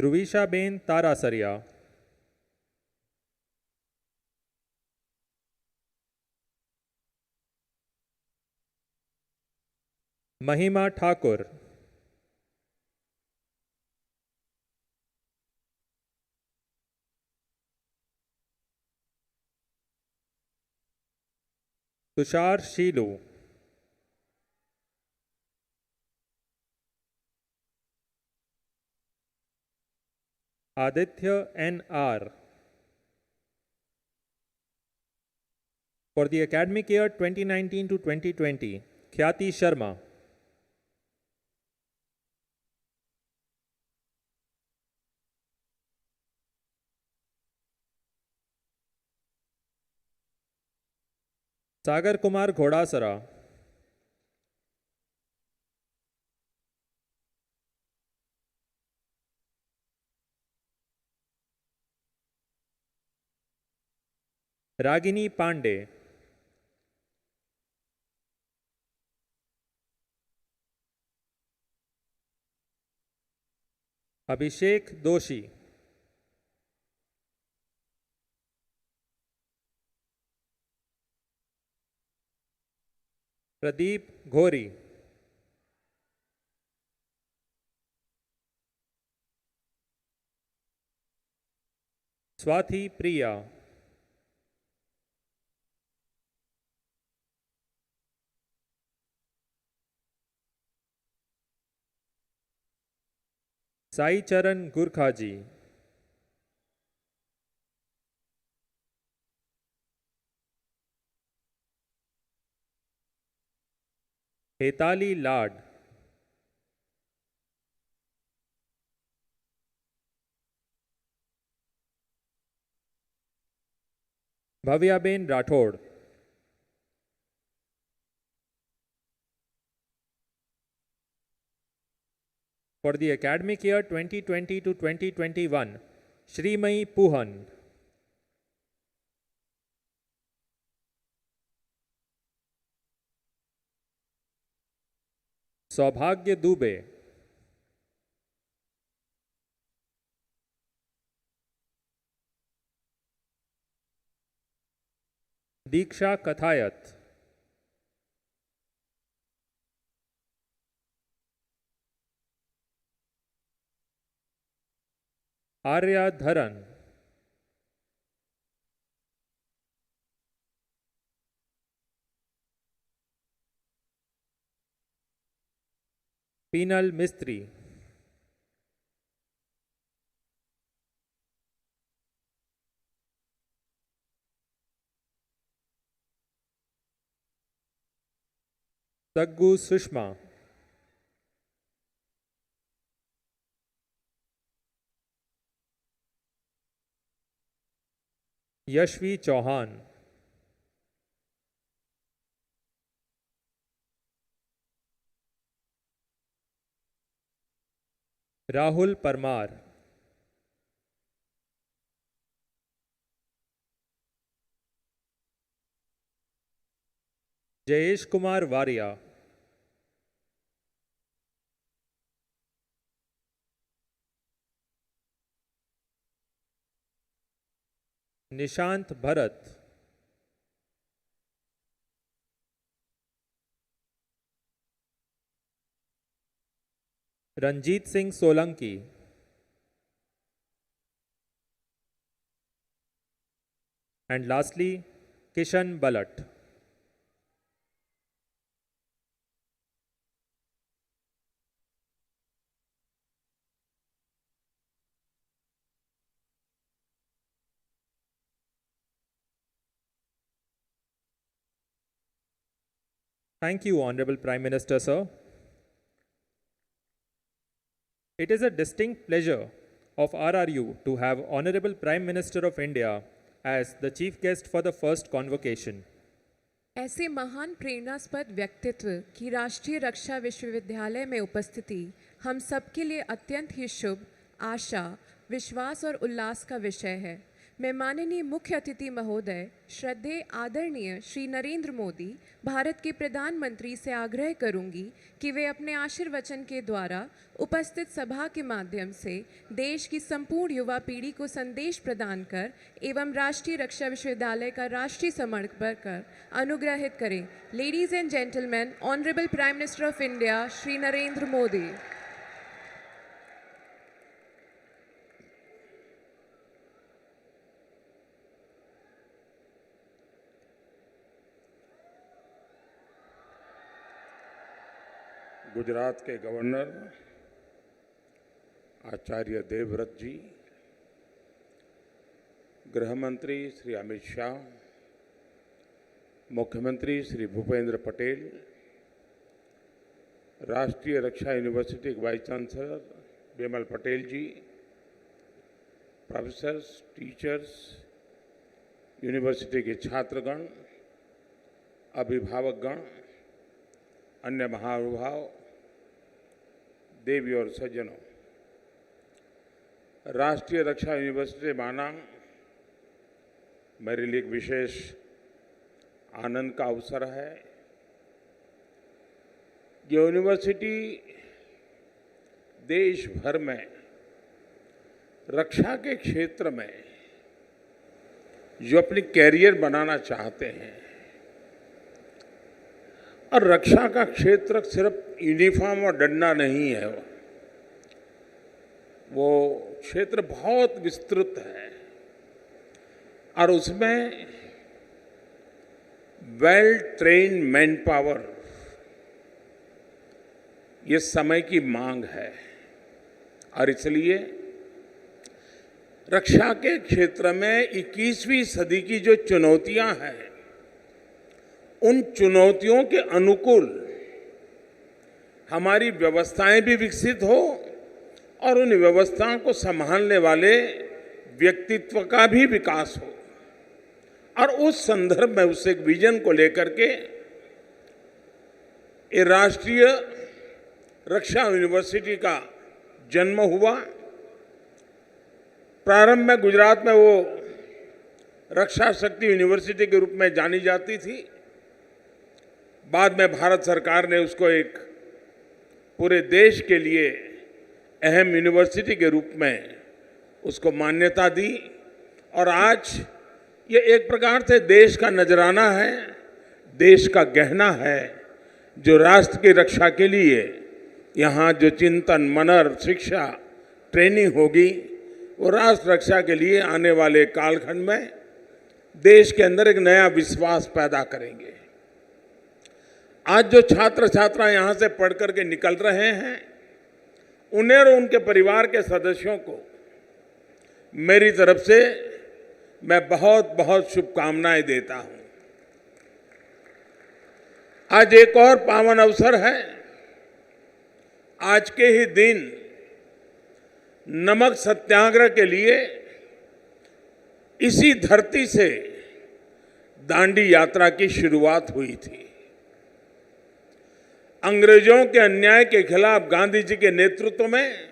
Dhruvisha Ben Tarasaria, Mahima Thakur, Tushar Sheelu, Aditya N.R. For the academic year 2019 to 2020, Khyati Sharma. Sagar Kumar Ghodasara. Ragini Pandey. Abhishek Doshi. Pradeep Ghori. Swathi Priya. Sai Charan Gurkhaji. Hetali Lad. Bhavyaben Rathod. For the academic year 2020 to 2021, Shrimai Puhan. Saubhagya Dubey. Diksha Kathayat. Arya Dharan. Peenal Mistry. Saggu Sushma. Yashvi Chauhan. Rahul Parmar. Jayesh Kumar Varia. Nishant Bharat. Ranjit Singh Solanki. And lastly, Kishan Balat. Thank you, Honorable Prime Minister, sir. It is a distinct pleasure of RRU to have Honorable Prime Minister of India as the chief guest for the first convocation. ऐसे महान प्रेरणास्पद व्यक्तित्व की राष्ट्रीय रक्षा विश्वविद्यालय में उपस्थिति हम सबके लिए अत्यंत ही शुभ, आशा, विश्वास और उल्लास का विषय है। मैं माननीय मुख्य अतिथि महोदय श्रद्धेय आदरणीय श्री नरेंद्र मोदी भारत के प्रधानमंत्री से आग्रह करूंगी कि वे अपने आशीर्वचन के द्वारा उपस्थित सभा के माध्यम से देश की संपूर्ण युवा पीढ़ी को संदेश प्रदान कर एवं राष्ट्रीय रक्षा विश्वविद्यालय का राष्ट्रीय समर्पण कर अनुग्रहित करें। Ladies and gentleman, honourable prime minister of India Shri Narendra Modi. Gujarat के गवर्नर आचार्य देवव्रत जी, गृह मंत्री श्री अमित शाह, मुख्यमंत्री श्री भूपेंद्र पटेल, राष्ट्रीय रक्षा यूनिवर्सिटी के वाइस चांसलर बिमल पटेल जी, प्रोफेसर्स, टीचर्स, यूनिवर्सिटी के छात्रगण, अभिभावकगण, अन्य महानुभाव, देवी और सज्जनों, राष्ट्रीय रक्षा यूनिवर्सिटी माना मेरे लिए एक विशेष आनंद का अवसर है। ये यूनिवर्सिटी देश भर में रक्षा के क्षेत्र में जो अपनी कैरियर बनाना चाहते हैं, और रक्षा का क्षेत्र सिर्फ यूनिफॉर्म और डंडा नहीं है, वो क्षेत्र बहुत विस्तृत है और उसमें वेल ट्रेन्ड मैन पावर ये समय की मांग है। और इसलिए रक्षा के क्षेत्र में 21वीं सदी की जो चुनौतियां हैं, उन चुनौतियों के अनुकूल हमारी व्यवस्थाएं भी विकसित हो और उन व्यवस्थाओं को संभालने वाले व्यक्तित्व का भी विकास हो। और उस संदर्भ में उस एक विजन को लेकर के ये राष्ट्रीय रक्षा यूनिवर्सिटी का जन्म हुआ। प्रारंभ में गुजरात में वो रक्षा शक्ति यूनिवर्सिटी के रूप में जानी जाती थी। बाद में भारत सरकार ने उसको एक पूरे देश के लिए अहम यूनिवर्सिटी के रूप में उसको मान्यता दी और आज ये एक प्रकार से देश का नजराना है, देश का गहना है, जो राष्ट्र की रक्षा के लिए यहाँ जो चिंतन, मनन, शिक्षा, ट्रेनिंग होगी, वो राष्ट्र रक्षा के लिए आने वाले कालखंड में देश के अंदर एक नया विश्वास पैदा करेंगे। आज जो छात्र छात्रा यहाँ से पढ़ करके निकल रहे हैं, उन्हें और उनके परिवार के सदस्यों को मेरी तरफ से मैं बहुत बहुत शुभकामनाएं देता हूं। आज एक और पावन अवसर है। आज के ही दिन नमक सत्याग्रह के लिए इसी धरती से दांडी यात्रा की शुरुआत हुई थी। अंग्रेजों के अन्याय के खिलाफ गांधी जी के नेतृत्व में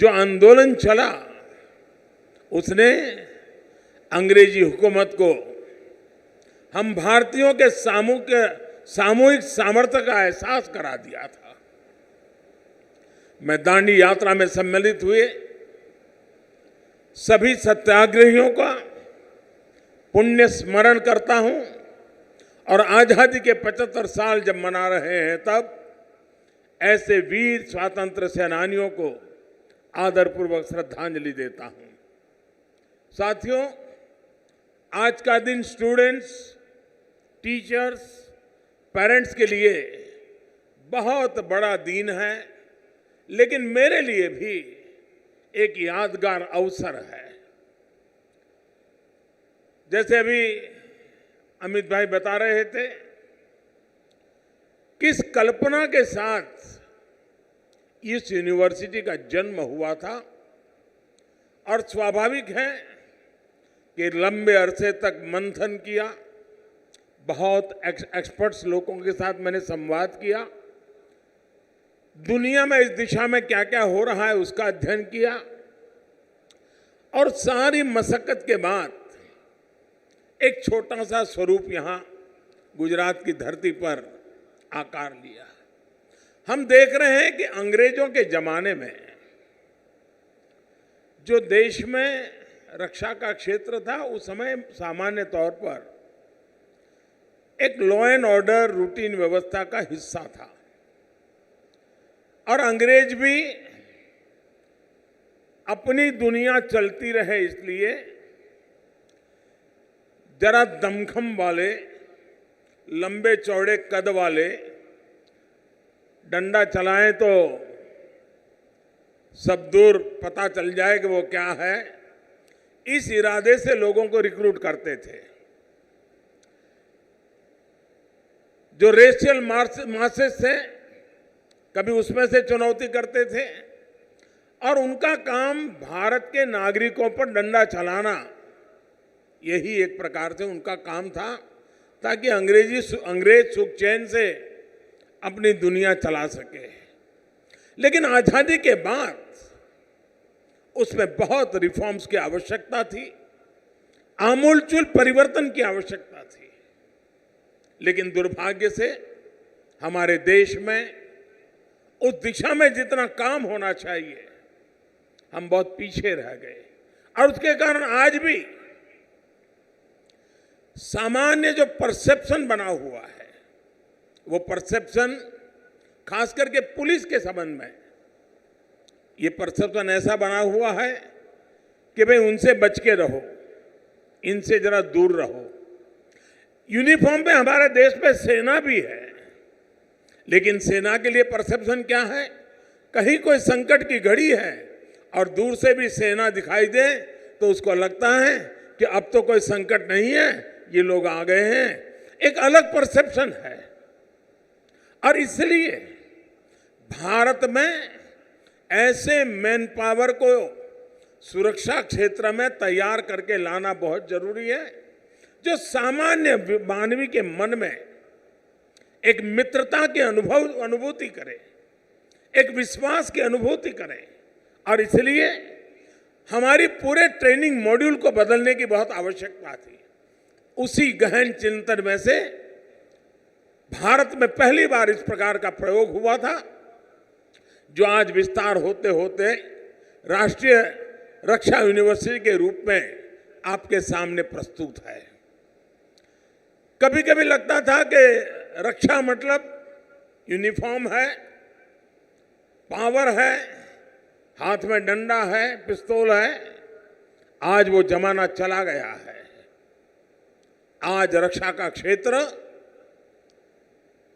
जो आंदोलन चला, उसने अंग्रेजी हुकूमत को हम भारतीयों के सामूहिक सामर्थ्य का एहसास करा दिया था। मैं दांडी यात्रा में सम्मिलित हुए सभी सत्याग्रहियों का पुण्य स्मरण करता हूं और आजादी के 75 साल जब मना रहे हैं, तब ऐसे वीर स्वातंत्र सेनानियों को आदरपूर्वक श्रद्धांजलि देता हूं। साथियों, आज का दिन स्टूडेंट्स, टीचर्स, पेरेंट्स के लिए बहुत बड़ा दिन है, लेकिन मेरे लिए भी एक यादगार अवसर है। जैसे अभी अमित भाई बता रहे थे, किस कल्पना के साथ इस यूनिवर्सिटी का जन्म हुआ था, और स्वाभाविक है कि लंबे अरसे तक मंथन किया, बहुत एक्सपर्ट्स लोगों के साथ मैंने संवाद किया, दुनिया में इस दिशा में क्या क्या हो रहा है उसका अध्ययन किया, और सारी मशक्कत के बाद एक छोटा सा स्वरूप यहाँ गुजरात की धरती पर आकार लिया। हम देख रहे हैं कि अंग्रेजों के जमाने में जो देश में रक्षा का क्षेत्र था, उस समय सामान्य तौर पर एक लॉ एंड ऑर्डर रूटीन व्यवस्था का हिस्सा था, और अंग्रेज भी अपनी दुनिया चलती रहे इसलिए जरा दमखम वाले, लंबे चौड़े कद वाले, डंडा चलाएं तो सब दूर पता चल जाए कि वो क्या है, इस इरादे से लोगों को रिक्रूट करते थे। जो रेशियल मासेस थे, कभी उसमें से चुनौती करते थे और उनका काम भारत के नागरिकों पर डंडा चलाना, यही एक प्रकार से उनका काम था, ताकि अंग्रेज सुख चैन से अपनी दुनिया चला सके। लेकिन आजादी के बाद उसमें बहुत रिफॉर्म्स की आवश्यकता थी, आमूलचूल परिवर्तन की आवश्यकता थी। लेकिन दुर्भाग्य से हमारे देश में उस दिशा में जितना काम होना चाहिए, हम बहुत पीछे रह गए और उसके कारण आज भी सामान्य जो परसेप्शन बना हुआ है, वो परसेप्शन खास करके पुलिस के संबंध में, ये परसेप्शन ऐसा बना हुआ है कि भाई उनसे बच के रहो, इनसे जरा दूर रहो। यूनिफॉर्म पे हमारे देश में सेना भी है, लेकिन सेना के लिए परसेप्शन क्या है? कहीं कोई संकट की घड़ी है और दूर से भी सेना दिखाई दे तो उसको लगता है कि अब तो कोई संकट नहीं है, ये लोग आ गए हैं। एक अलग परसेप्शन है और इसलिए भारत में ऐसे मैन पावर को सुरक्षा क्षेत्र में तैयार करके लाना बहुत जरूरी है, जो सामान्य मानवी के मन में एक मित्रता की अनुभूति करे, एक विश्वास की अनुभूति करे। और इसलिए हमारी पूरे ट्रेनिंग मॉड्यूल को बदलने की बहुत आवश्यकता थी। उसी गहन चिंतन में से भारत में पहली बार इस प्रकार का प्रयोग हुआ था, जो आज विस्तार होते होते राष्ट्रीय रक्षा यूनिवर्सिटी के रूप में आपके सामने प्रस्तुत है। कभी कभी लगता था कि रक्षा मतलब यूनिफॉर्म है, पावर है, हाथ में डंडा है, पिस्तौल है। आज वो जमाना चला गया है। आज रक्षा का क्षेत्र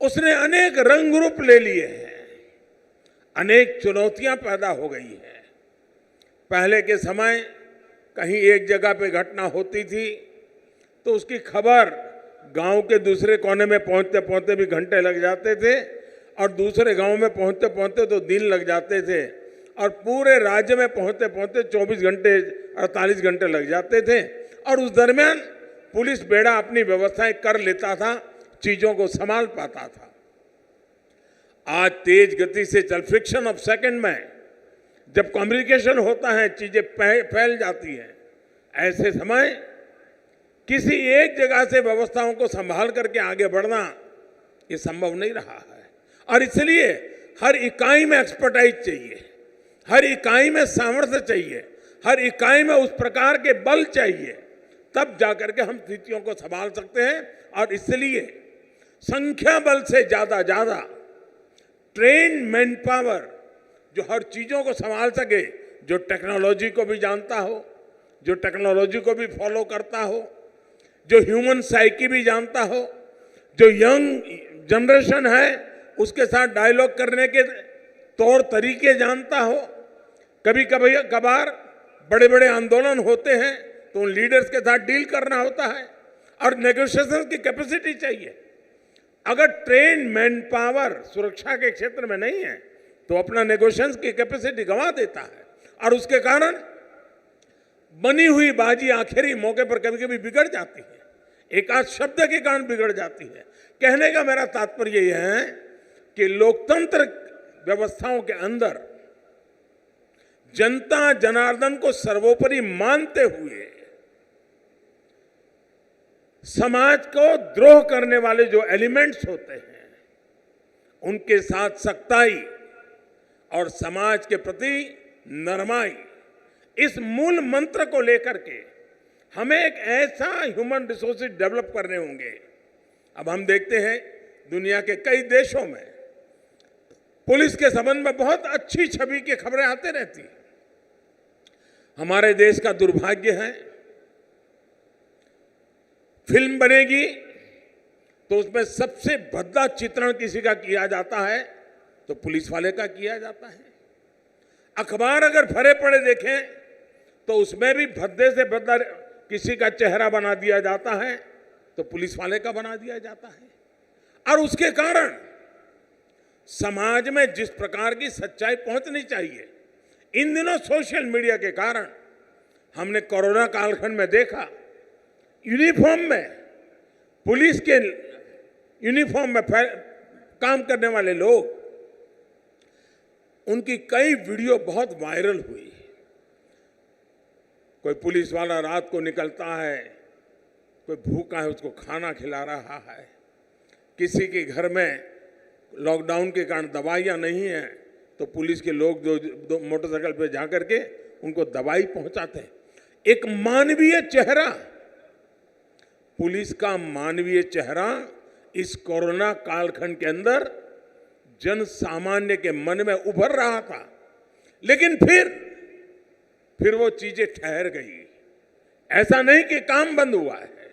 उसने अनेक रंग रूप ले लिए हैं, अनेक चुनौतियां पैदा हो गई हैं। पहले के समय कहीं एक जगह पे घटना होती थी तो उसकी खबर गांव के दूसरे कोने में पहुंचते पहुंचते भी घंटे लग जाते थे और दूसरे गांव में पहुंचते पहुंचते तो दिन लग जाते थे और पूरे राज्य में पहुंचते पहुंचते 24 घंटे 48 घंटे लग जाते थे। और उस दरमियान पुलिस बेड़ा अपनी व्यवस्थाएं कर लेता था, चीजों को संभाल पाता था। आज तेज गति से चल फ्रिक्शन ऑफ सेकंड में जब कम्युनिकेशन होता है, चीजें फैल जाती हैं। ऐसे समय किसी एक जगह से व्यवस्थाओं को संभाल करके आगे बढ़ना ये संभव नहीं रहा है। और इसलिए हर इकाई में एक्सपर्टाइज चाहिए, हर इकाई में सामर्थ्य चाहिए, हर इकाई में उस प्रकार के बल चाहिए, तब जाकर के हम स्थितियों को संभाल सकते हैं। और इसलिए संख्या बल से ज्यादा ट्रेन मैन पावर जो हर चीजों को संभाल सके, जो टेक्नोलॉजी को भी जानता हो, जो टेक्नोलॉजी को भी फॉलो करता हो, जो ह्यूमन साइकी भी जानता हो, जो यंग जनरेशन है उसके साथ डायलॉग करने के तौर तरीके जानता हो। कभी कभी कभार बड़े बड़े आंदोलन होते हैं तो उन लीडर्स के साथ डील करना होता है और नेगोशिएशन की कैपेसिटी चाहिए। अगर ट्रेन मैन पावर सुरक्षा के क्षेत्र में नहीं है तो अपना नेगोशिएशन की कैपेसिटी गंवा देता है और उसके कारण बनी हुई बाजी आखिरी मौके पर कभी कभी बिगड़ जाती है, एक आध शब्द के कारण बिगड़ जाती है। कहने का मेरा तात्पर्य यह है कि लोकतंत्र व्यवस्थाओं के अंदर जनता जनार्दन को सर्वोपरि मानते हुए समाज को द्रोह करने वाले जो एलिमेंट्स होते हैं उनके साथ सख्ताई और समाज के प्रति नरमाई, इस मूल मंत्र को लेकर के हमें एक ऐसा ह्यूमन रिसोर्सेज डेवलप करने होंगे। अब हम देखते हैं दुनिया के कई देशों में पुलिस के संबंध में बहुत अच्छी छवि की खबरें आते रहती हैं। हमारे देश का दुर्भाग्य है, फिल्म बनेगी तो उसमें सबसे भद्दा चित्रण किसी का किया जाता है तो पुलिस वाले का किया जाता है। अखबार अगर भरे पड़े देखें तो उसमें भी भद्दे से भद्दा किसी का चेहरा बना दिया जाता है तो पुलिस वाले का बना दिया जाता है। और उसके कारण समाज में जिस प्रकार की सच्चाई पहुंचनी चाहिए, इन दिनों सोशल मीडिया के कारण हमने कोरोना कालखंड में देखा, यूनिफॉर्म में, पुलिस के यूनिफॉर्म में काम करने वाले लोग, उनकी कई वीडियो बहुत वायरल हुई। कोई पुलिस वाला रात को निकलता है, कोई भूखा है उसको खाना खिला रहा है, किसी के घर में लॉकडाउन के कारण दवाइयाँ नहीं है तो पुलिस के लोग जो मोटरसाइकिल पे जा करके उनको दवाई पहुंचाते हैं। एक मानवीय चेहरा, पुलिस का मानवीय चेहरा इस कोरोना कालखंड के अंदर जन सामान्य के मन में उभर रहा था, लेकिन फिर वो चीजें ठहर गई। ऐसा नहीं कि काम बंद हुआ है,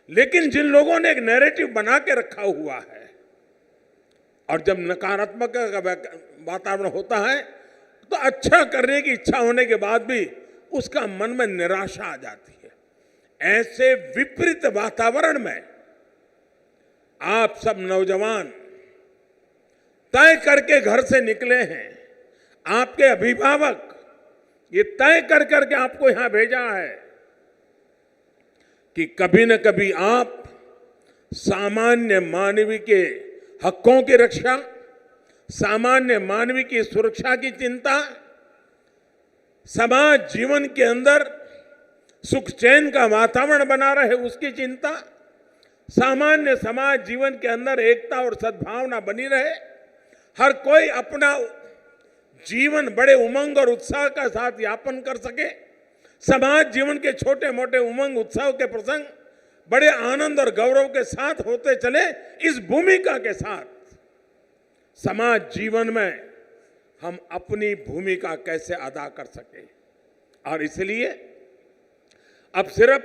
लेकिन जिन लोगों ने एक नैरेटिव बना के रखा हुआ है, और जब नकारात्मक वातावरण होता है तो अच्छा करने की इच्छा होने के बाद भी उसका मन में निराशा आ जाती है। ऐसे विपरीत वातावरण में आप सब नौजवान तय करके घर से निकले हैं, आपके अभिभावक ये तय कर करके आपको यहां भेजा है कि कभी न कभी आप सामान्य मानवीय के हकों की रक्षा, सामान्य मानवीय की सुरक्षा की चिंता, समाज जीवन के अंदर सुख चैन का वातावरण बना रहे उसकी चिंता, सामान्य समाज जीवन के अंदर एकता और सद्भावना बनी रहे, हर कोई अपना जीवन बड़े उमंग और उत्साह के साथ यापन कर सके, समाज जीवन के छोटे मोटे उमंग उत्साह के प्रसंग बड़े आनंद और गौरव के साथ होते चले, इस भूमिका के साथ समाज जीवन में हम अपनी भूमिका कैसे अदा कर सके। और इसलिए अब सिर्फ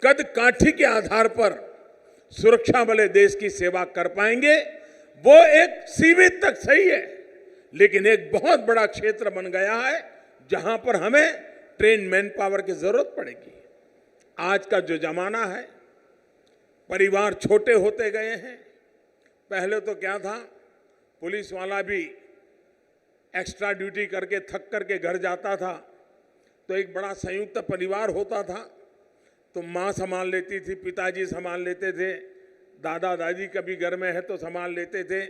कद काठी के आधार पर सुरक्षा वाले देश की सेवा कर पाएंगे, वो एक सीमित तक सही है, लेकिन एक बहुत बड़ा क्षेत्र बन गया है जहां पर हमें ट्रेन मैन पावर की जरूरत पड़ेगी। आज का जो जमाना है, परिवार छोटे होते गए हैं। पहले तो क्या था, पुलिस वाला भी एक्स्ट्रा ड्यूटी करके थक करके घर जाता था तो एक बड़ा संयुक्त परिवार होता था, तो माँ संभाल लेती थी, पिताजी संभाल लेते थे, दादा दादी कभी घर में है तो संभाल लेते थे,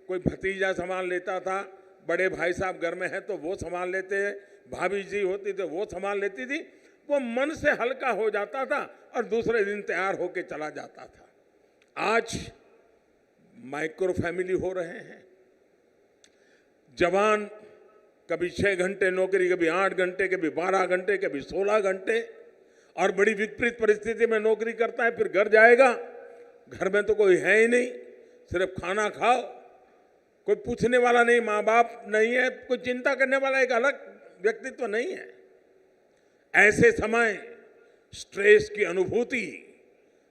कोई भतीजा संभाल लेता था, बड़े भाई साहब घर में है तो वो संभाल लेते, भाभी जी होती तो वो संभाल लेती थी। वो मन से हल्का हो जाता था और दूसरे दिन तैयार होके चला जाता था। आज माइक्रो फैमिली हो रहे हैं, जवान कभी 6 घंटे नौकरी, कभी 8 घंटे, कभी 12 घंटे, कभी 16 घंटे, और बड़ी विपरीत परिस्थिति में नौकरी करता है, फिर घर जाएगा, घर में तो कोई है ही नहीं, सिर्फ खाना खाओ, कोई पूछने वाला नहीं, माँ बाप नहीं है, कोई चिंता करने वाला एक अलग व्यक्तित्व नहीं है। ऐसे समय स्ट्रेस की अनुभूति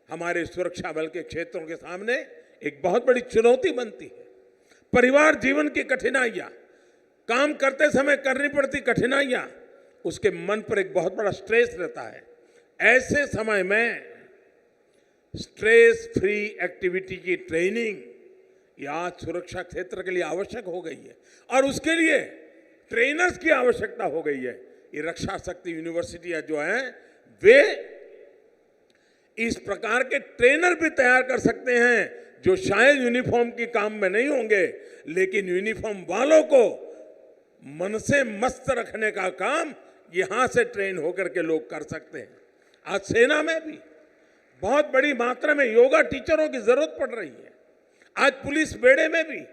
हमारे सुरक्षा बल के क्षेत्रों के सामने एक बहुत बड़ी चुनौती बनती है। परिवार जीवन की कठिनाइयाँ, काम करते समय करनी पड़ती कठिनाइयाँ, उसके मन पर एक बहुत बड़ा स्ट्रेस रहता है। ऐसे समय में स्ट्रेस फ्री एक्टिविटी की ट्रेनिंग ये आज सुरक्षा क्षेत्र के लिए आवश्यक हो गई है, और उसके लिए ट्रेनर्स की आवश्यकता हो गई है। ये रक्षा शक्ति यूनिवर्सिटियां जो हैं, वे इस प्रकार के ट्रेनर भी तैयार कर सकते हैं जो शायद यूनिफॉर्म के काम में नहीं होंगे, लेकिन यूनिफॉर्म वालों को मन से मस्त रखने का काम यहां से ट्रेन होकर के लोग कर सकते हैं। आज सेना में भी बहुत बड़ी मात्रा में योगा टीचरों की जरूरत पड़ रही है। आज पुलिस बेड़े में भी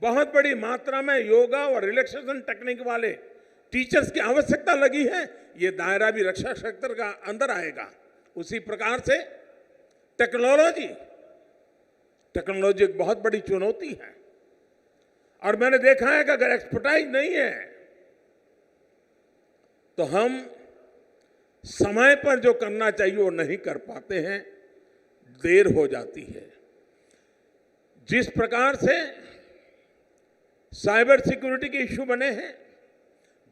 बहुत बड़ी मात्रा में योगा और रिलैक्सेशन टेक्निक वाले टीचर्स की आवश्यकता लगी है। ये दायरा भी रक्षा क्षेत्र का अंदर आएगा। उसी प्रकार से टेक्नोलॉजी एक बहुत बड़ी चुनौती है, और मैंने देखा है कि अगर एक्सपर्टाइज नहीं है तो हम समय पर जो करना चाहिए वो नहीं कर पाते हैं, देर हो जाती है। जिस प्रकार से साइबर सिक्योरिटी के इश्यू बने हैं,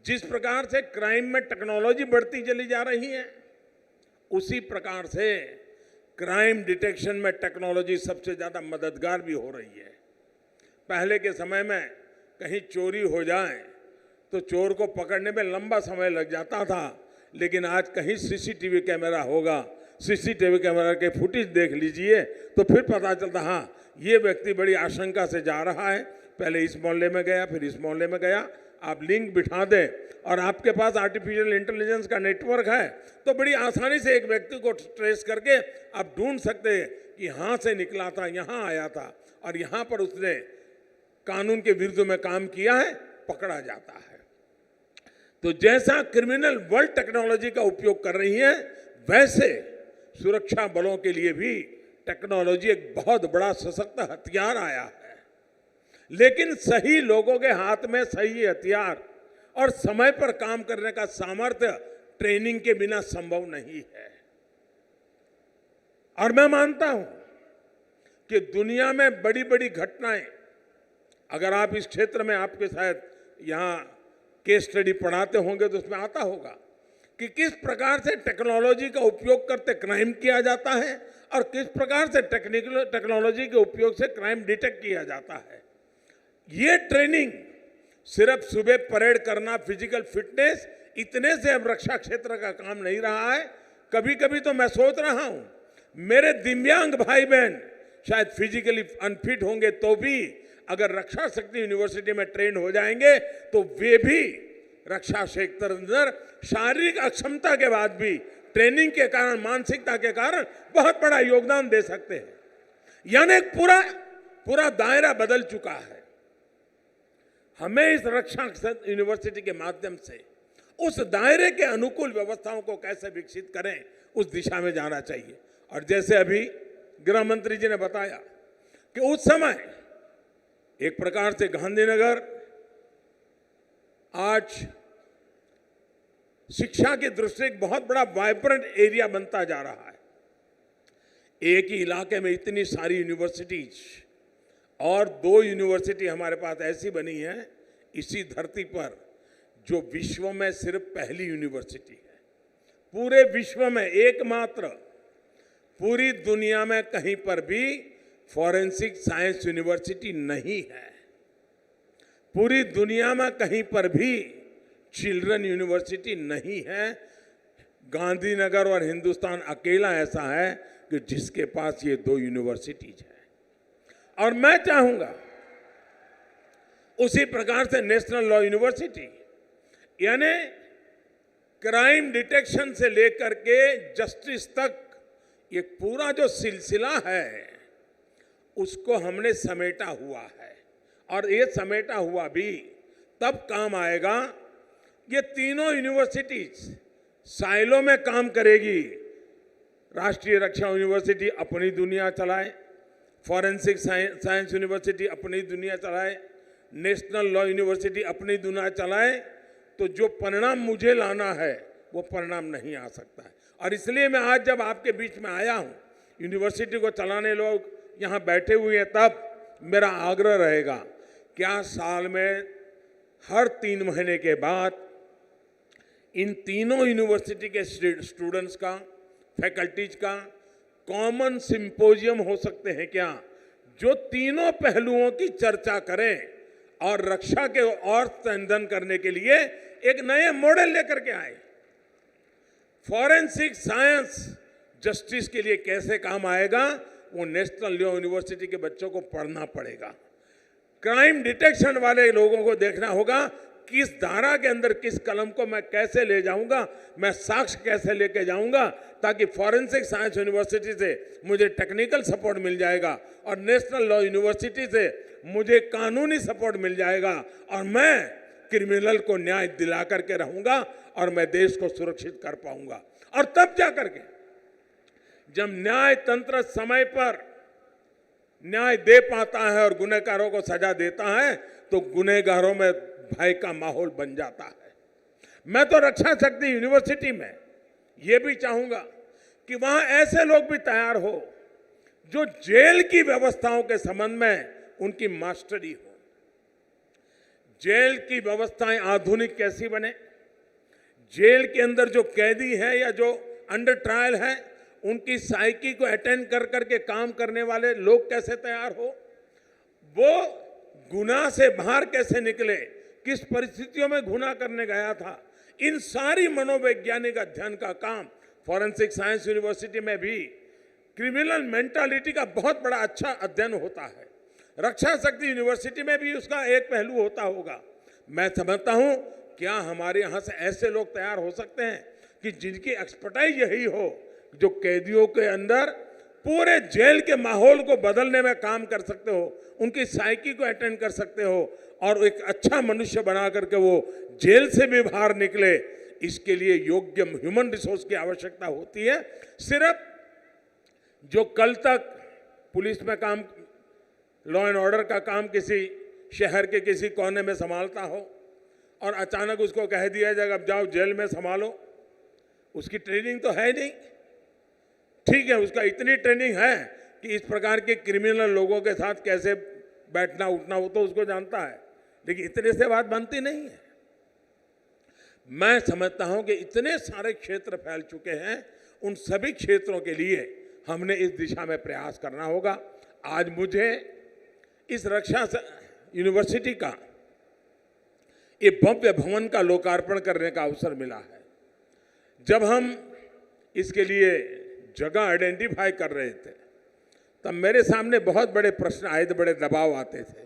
जिस प्रकार से क्राइम में टेक्नोलॉजी बढ़ती चली जा रही है, उसी प्रकार से क्राइम डिटेक्शन में टेक्नोलॉजी सबसे ज़्यादा मददगार भी हो रही है। पहले के समय में कहीं चोरी हो जाए तो चोर को पकड़ने में लंबा समय लग जाता था, लेकिन आज कहीं सीसीटीवी कैमरा होगा, सीसीटीवी कैमरा के फुटेज देख लीजिए तो फिर पता चलता, हाँ ये व्यक्ति बड़ी आशंका से जा रहा है, पहले इस मोहल्ले में गया, फिर इस मोहल्ले में गया। आप लिंक बिठा दें और आपके पास आर्टिफिशियल इंटेलिजेंस का नेटवर्क है तो बड़ी आसानी से एक व्यक्ति को ट्रेस करके आप ढूंढ सकते हैं कि यहाँ से निकला था, यहाँ आया था और यहाँ पर उसने कानून के विरुद्ध में काम किया है, पकड़ा जाता है। तो जैसा क्रिमिनल वर्ल्ड टेक्नोलॉजी का उपयोग कर रही है, वैसे सुरक्षा बलों के लिए भी टेक्नोलॉजी एक बहुत बड़ा सशक्त हथियार आया है। लेकिन सही लोगों के हाथ में सही हथियार और समय पर काम करने का सामर्थ्य ट्रेनिंग के बिना संभव नहीं है। और मैं मानता हूं कि दुनिया में बड़ी बड़ी घटनाएं, अगर आप इस क्षेत्र में आपके शायद यहां केस स्टडी पढ़ाते होंगे तो उसमें आता होगा कि किस प्रकार से टेक्नोलॉजी का उपयोग करते क्राइम किया जाता है और किस प्रकार से टेक्नोलॉजी के उपयोग से क्राइम डिटेक्ट किया जाता है। ये ट्रेनिंग सिर्फ सुबह परेड करना, फिजिकल फिटनेस, इतने से अब रक्षा क्षेत्र का काम नहीं रहा है। कभी कभी तो मैं सोच रहा हूं मेरे दिव्यांग भाई बहन शायद फिजिकली अनफिट होंगे तो भी अगर रक्षा शक्ति यूनिवर्सिटी में ट्रेन हो जाएंगे तो वे भी रक्षा क्षेत्र अंदर शारीरिक अक्षमता के बाद भी ट्रेनिंग के कारण, मानसिकता के कारण बहुत बड़ा योगदान दे सकते हैं। यानी पूरा दायरा बदल चुका है। हमें इस रक्षा यूनिवर्सिटी के माध्यम से उस दायरे के अनुकूल व्यवस्थाओं को कैसे विकसित करें, उस दिशा में जाना चाहिए। और जैसे अभी गृह मंत्री जी ने बताया कि उस समय एक प्रकार से गांधीनगर आज शिक्षा की दृष्टि से एक बहुत बड़ा वाइब्रेंट एरिया बनता जा रहा है। एक ही इलाके में इतनी सारी यूनिवर्सिटीज और 2 यूनिवर्सिटी हमारे पास ऐसी बनी है इसी धरती पर जो विश्व में सिर्फ पहली यूनिवर्सिटी है। पूरे विश्व में एकमात्र, पूरी दुनिया में कहीं पर भी फॉरेंसिक साइंस यूनिवर्सिटी नहीं है। पूरी दुनिया में कहीं पर भी चिल्ड्रन यूनिवर्सिटी नहीं है। गांधीनगर और हिंदुस्तान अकेला ऐसा है कि जिसके पास ये 2 यूनिवर्सिटीज है। और मैं चाहूंगा उसी प्रकार से नेशनल लॉ यूनिवर्सिटी, यानी क्राइम डिटेक्शन से लेकर के जस्टिस तक ये पूरा जो सिलसिला है उसको हमने समेटा हुआ है। और ये समेटा हुआ भी तब काम आएगा, ये तीनों यूनिवर्सिटीज साइलो में काम करेगी। राष्ट्रीय रक्षा यूनिवर्सिटी अपनी दुनिया चलाए, फॉरेंसिक साइंस यूनिवर्सिटी अपनी दुनिया चलाए, नेशनल लॉ यूनिवर्सिटी अपनी दुनिया चलाए, तो जो परिणाम मुझे लाना है वो परिणाम नहीं आ सकता है। और इसलिए मैं आज जब आपके बीच में आया हूं, यूनिवर्सिटी को चलाने लोग यहां बैठे हुए हैं, तब मेरा आग्रह रहेगा क्या साल में हर 3 महीने के बाद इन तीनों यूनिवर्सिटी के स्टूडेंट्स का, फैकल्टीज का कॉमन सिंपोजियम हो सकते हैं क्या, जो तीनों पहलुओं की चर्चा करें और रक्षा के और संवर्धन करने के लिए एक नए मॉडल लेकर के आए। फॉरेंसिक साइंस जस्टिस के लिए कैसे काम आएगा वो नेशनल लॉ यूनिवर्सिटी के बच्चों को पढ़ना पड़ेगा। क्राइम डिटेक्शन वाले लोगों को देखना होगा किस धारा के अंदर किस कलम को मैं कैसे ले जाऊंगा, मैं साक्ष्य कैसे लेके जाऊंगा, ताकि फॉरेंसिक साइंस यूनिवर्सिटी से मुझे टेक्निकल सपोर्ट मिल जाएगा और नेशनल लॉ यूनिवर्सिटी से मुझे कानूनी सपोर्ट मिल जाएगा और मैं क्रिमिनल को न्याय दिला करके रहूंगा और मैं देश को सुरक्षित कर पाऊंगा। और तब जा करके जब न्याय तंत्र समय पर न्याय दे पाता है और गुनहगारों को सजा देता है तो गुनहगारों में भय का माहौल बन जाता है। मैं तो रक्षा शक्ति यूनिवर्सिटी में ये भी चाहूंगा कि वहां ऐसे लोग भी तैयार हो जो जेल की व्यवस्थाओं के संबंध में उनकी मास्टरी हो। जेल की व्यवस्थाएं आधुनिक कैसी बने, जेल के अंदर जो कैदी है या जो अंडर ट्रायल है उनकी साइकी को अटेंड कर करके काम करने वाले लोग कैसे तैयार हो, वो गुनाह से बाहर कैसे निकले, किस परिस्थितियों में गुनाह करने गया था, इन सारी मनोवैज्ञानिक अध्ययन का काम फॉरेंसिक साइंस यूनिवर्सिटी में भी क्रिमिनल मेंटालिटी का बहुत बड़ा अच्छा अध्ययन होता है। रक्षा शक्ति यूनिवर्सिटी में भी उसका एक पहलू होता होगा। मैं समझता हूं क्या हमारे यहाँ से ऐसे लोग तैयार हो सकते हैं कि जिनकी एक्सपर्टाइज यही हो, जो कैदियों के अंदर पूरे जेल के माहौल को बदलने में काम कर सकते हो, उनकी साइकी को अटेंड कर सकते हो और एक अच्छा मनुष्य बना करके वो जेल से भी बाहर निकले। इसके लिए योग्य ह्यूमन रिसोर्स की आवश्यकता होती है। सिर्फ जो कल तक पुलिस में काम, लॉ एंड ऑर्डर का काम किसी शहर के किसी कोने में संभालता हो और अचानक उसको कह दिया जाएगा अब जाओ जेल में संभालो, उसकी ट्रेनिंग तो है नहीं। ठीक है, उसका इतनी ट्रेनिंग है कि इस प्रकार के क्रिमिनल लोगों के साथ कैसे बैठना उठना वो तो उसको जानता है, लेकिन इतने से बात बनती नहीं है। मैं समझता हूं कि इतने सारे क्षेत्र फैल चुके हैं, उन सभी क्षेत्रों के लिए हमने इस दिशा में प्रयास करना होगा। आज मुझे इस रक्षा यूनिवर्सिटी का ये भव्य भवन का लोकार्पण करने का अवसर मिला है। जब हम इसके लिए जगह आइडेंटिफाई कर रहे थे तब मेरे सामने बहुत बड़े प्रश्न आए थे, बड़े दबाव आते थे।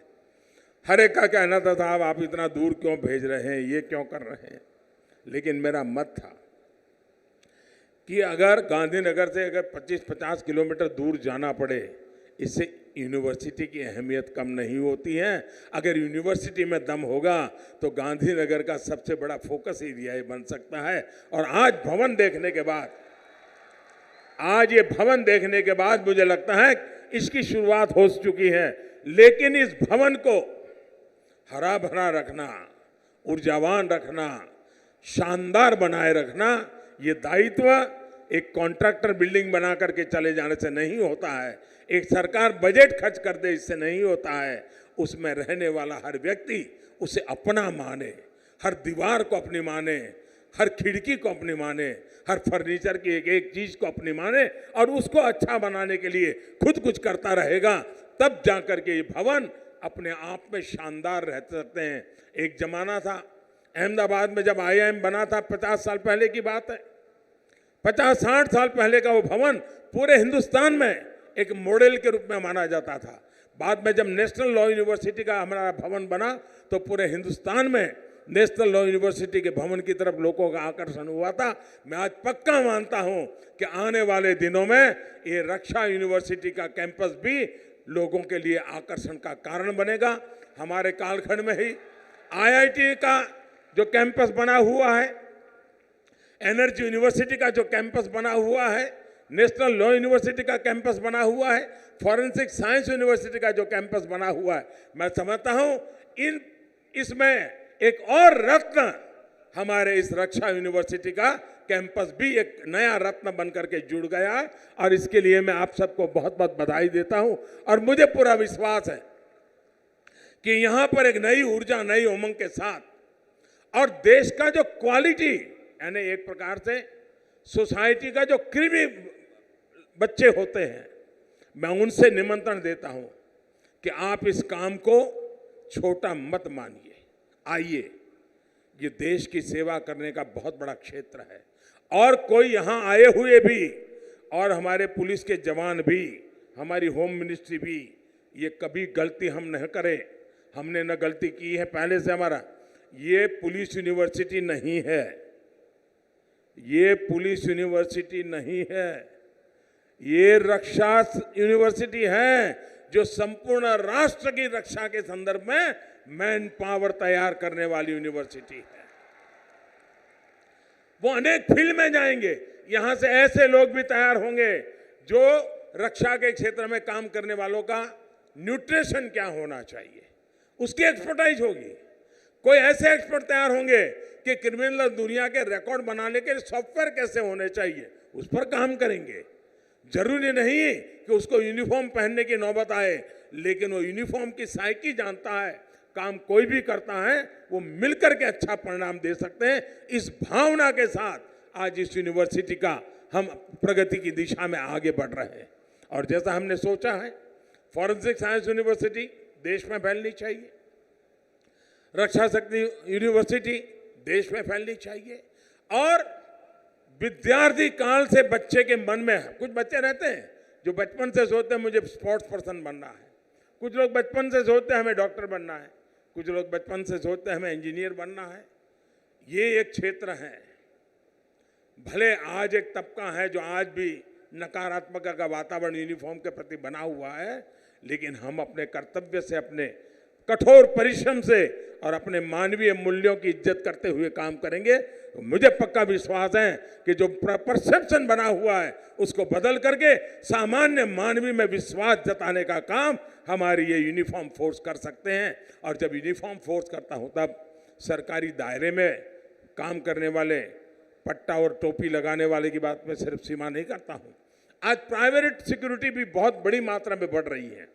हर एक का कहना था साहब आप इतना दूर क्यों भेज रहे हैं, ये क्यों कर रहे हैं, लेकिन मेरा मत था कि अगर गांधीनगर से अगर 25-50 किलोमीटर दूर जाना पड़े, इससे यूनिवर्सिटी की अहमियत कम नहीं होती है। अगर यूनिवर्सिटी में दम होगा तो गांधीनगर का सबसे बड़ा फोकस एरिया बन सकता है। और आज ये भवन देखने के बाद मुझे लगता है इसकी शुरुआत हो चुकी है, लेकिन इस भवन को हरा भरा रखना, ऊर्जावान रखना, शानदार बनाए रखना, ये दायित्व एक कॉन्ट्रैक्टर बिल्डिंग बना करके चले जाने से नहीं होता है, एक सरकार बजट खर्च कर दे इससे नहीं होता है। उसमें रहने वाला हर व्यक्ति उसे अपना माने, हर दीवार को अपनी माने, हर खिड़की को अपनी माने, हर फर्नीचर की एक एक चीज को अपनी माने और उसको अच्छा बनाने के लिए खुद कुछ करता रहेगा, तब जाकर के ये भवन अपने आप में शानदार रह सकते हैं। एक जमाना था अहमदाबाद में जब IIM बना था, 50 साल पहले की बात है, 50-60 साल पहले का वो भवन पूरे हिंदुस्तान में एक मॉडल के रूप में माना जाता था। बाद में जब नेशनल लॉ यूनिवर्सिटी का हमारा भवन बना तो पूरे हिंदुस्तान में नेशनल लॉ यूनिवर्सिटी के भवन की तरफ लोगों का आकर्षण हुआ था। मैं आज पक्का मानता हूं कि आने वाले दिनों में ये रक्षा यूनिवर्सिटी का कैंपस भी लोगों के लिए आकर्षण का कारण बनेगा। हमारे कालखंड में ही IIT का जो कैंपस बना हुआ है, एनर्जी यूनिवर्सिटी का जो कैंपस बना हुआ है, नेशनल लॉ यूनिवर्सिटी का कैंपस बना हुआ है, फॉरेंसिक साइंस यूनिवर्सिटी का जो कैंपस बना हुआ है, मैं समझता हूं इसमें एक और रत्न हमारे इस रक्षा यूनिवर्सिटी का कैंपस भी एक नया रत्न बनकर के जुड़ गया है। और इसके लिए मैं आप सबको बहुत बहुत बधाई देता हूं और मुझे पूरा विश्वास है कि यहां पर एक नई ऊर्जा, नई उमंग के साथ और देश का जो क्वालिटी, यानी एक प्रकार से सोसाइटी का जो कृमि बच्चे होते हैं, मैं उनसे निमंत्रण देता हूं कि आप इस काम को छोटा मत मानिए। आइए, ये देश की सेवा करने का बहुत बड़ा क्षेत्र है और कोई यहाँ आए हुए भी और हमारे पुलिस के जवान भी, हमारी होम मिनिस्ट्री भी, ये कभी गलती हम नहीं करें। हमने न गलती की है पहले से हमारा। ये पुलिस यूनिवर्सिटी नहीं है, ये पुलिस यूनिवर्सिटी नहीं है, ये रक्षा यूनिवर्सिटी है जो संपूर्ण राष्ट्र की रक्षा के संदर्भ में मैन पावर तैयार करने वाली यूनिवर्सिटी है। वो अनेक फील्ड में जाएंगे, यहां से ऐसे लोग भी तैयार होंगे जो रक्षा के क्षेत्र में काम करने वालों का न्यूट्रिशन क्या होना चाहिए उसकी एक्सपर्टाइज होगी। कोई ऐसे एक्सपर्ट तैयार होंगे कि क्रिमिनल दुनिया के रिकॉर्ड बनाने के सॉफ्टवेयर कैसे होने चाहिए उस पर काम करेंगे। जरूरी नहीं कि उसको यूनिफॉर्म पहनने की नौबत आए, लेकिन वो यूनिफॉर्म की साइकी जानता है, काम कोई भी करता है वो मिलकर के अच्छा परिणाम दे सकते हैं। इस भावना के साथ आज इस यूनिवर्सिटी का हम प्रगति की दिशा में आगे बढ़ रहे हैं। और जैसा हमने सोचा है, फॉरेंसिक साइंस यूनिवर्सिटी देश में फैलनी चाहिए, रक्षा शक्ति यूनिवर्सिटी देश में फैलनी चाहिए। और विद्यार्थी काल से बच्चे के मन में, कुछ बच्चे रहते हैं जो बचपन से सोचते हैं मुझे स्पोर्ट्स पर्सन बनना है, कुछ लोग बचपन से सोचते हैं हमें डॉक्टर बनना है, कुछ लोग बचपन से सोचते हैं हमें इंजीनियर बनना है। ये एक क्षेत्र है, भले आज एक तबका है जो आज भी नकारात्मक का वातावरण यूनिफॉर्म के प्रति बना हुआ है, लेकिन हम अपने कर्तव्य से, अपने कठोर परिश्रम से और अपने मानवीय मूल्यों की इज्जत करते हुए काम करेंगे तो मुझे पक्का विश्वास है कि जो परसेप्शन बना हुआ है उसको बदल करके सामान्य मानवीय में विश्वास जताने का काम हमारी ये यूनिफॉर्म फोर्स कर सकते हैं। और जब यूनिफॉर्म फोर्स करता हूँ तब सरकारी दायरे में काम करने वाले, पट्टा और टोपी लगाने वाले की बात में सिर्फ सीमा नहीं करता हूँ। आज प्राइवेट सिक्योरिटी भी बहुत बड़ी मात्रा में बढ़ रही है,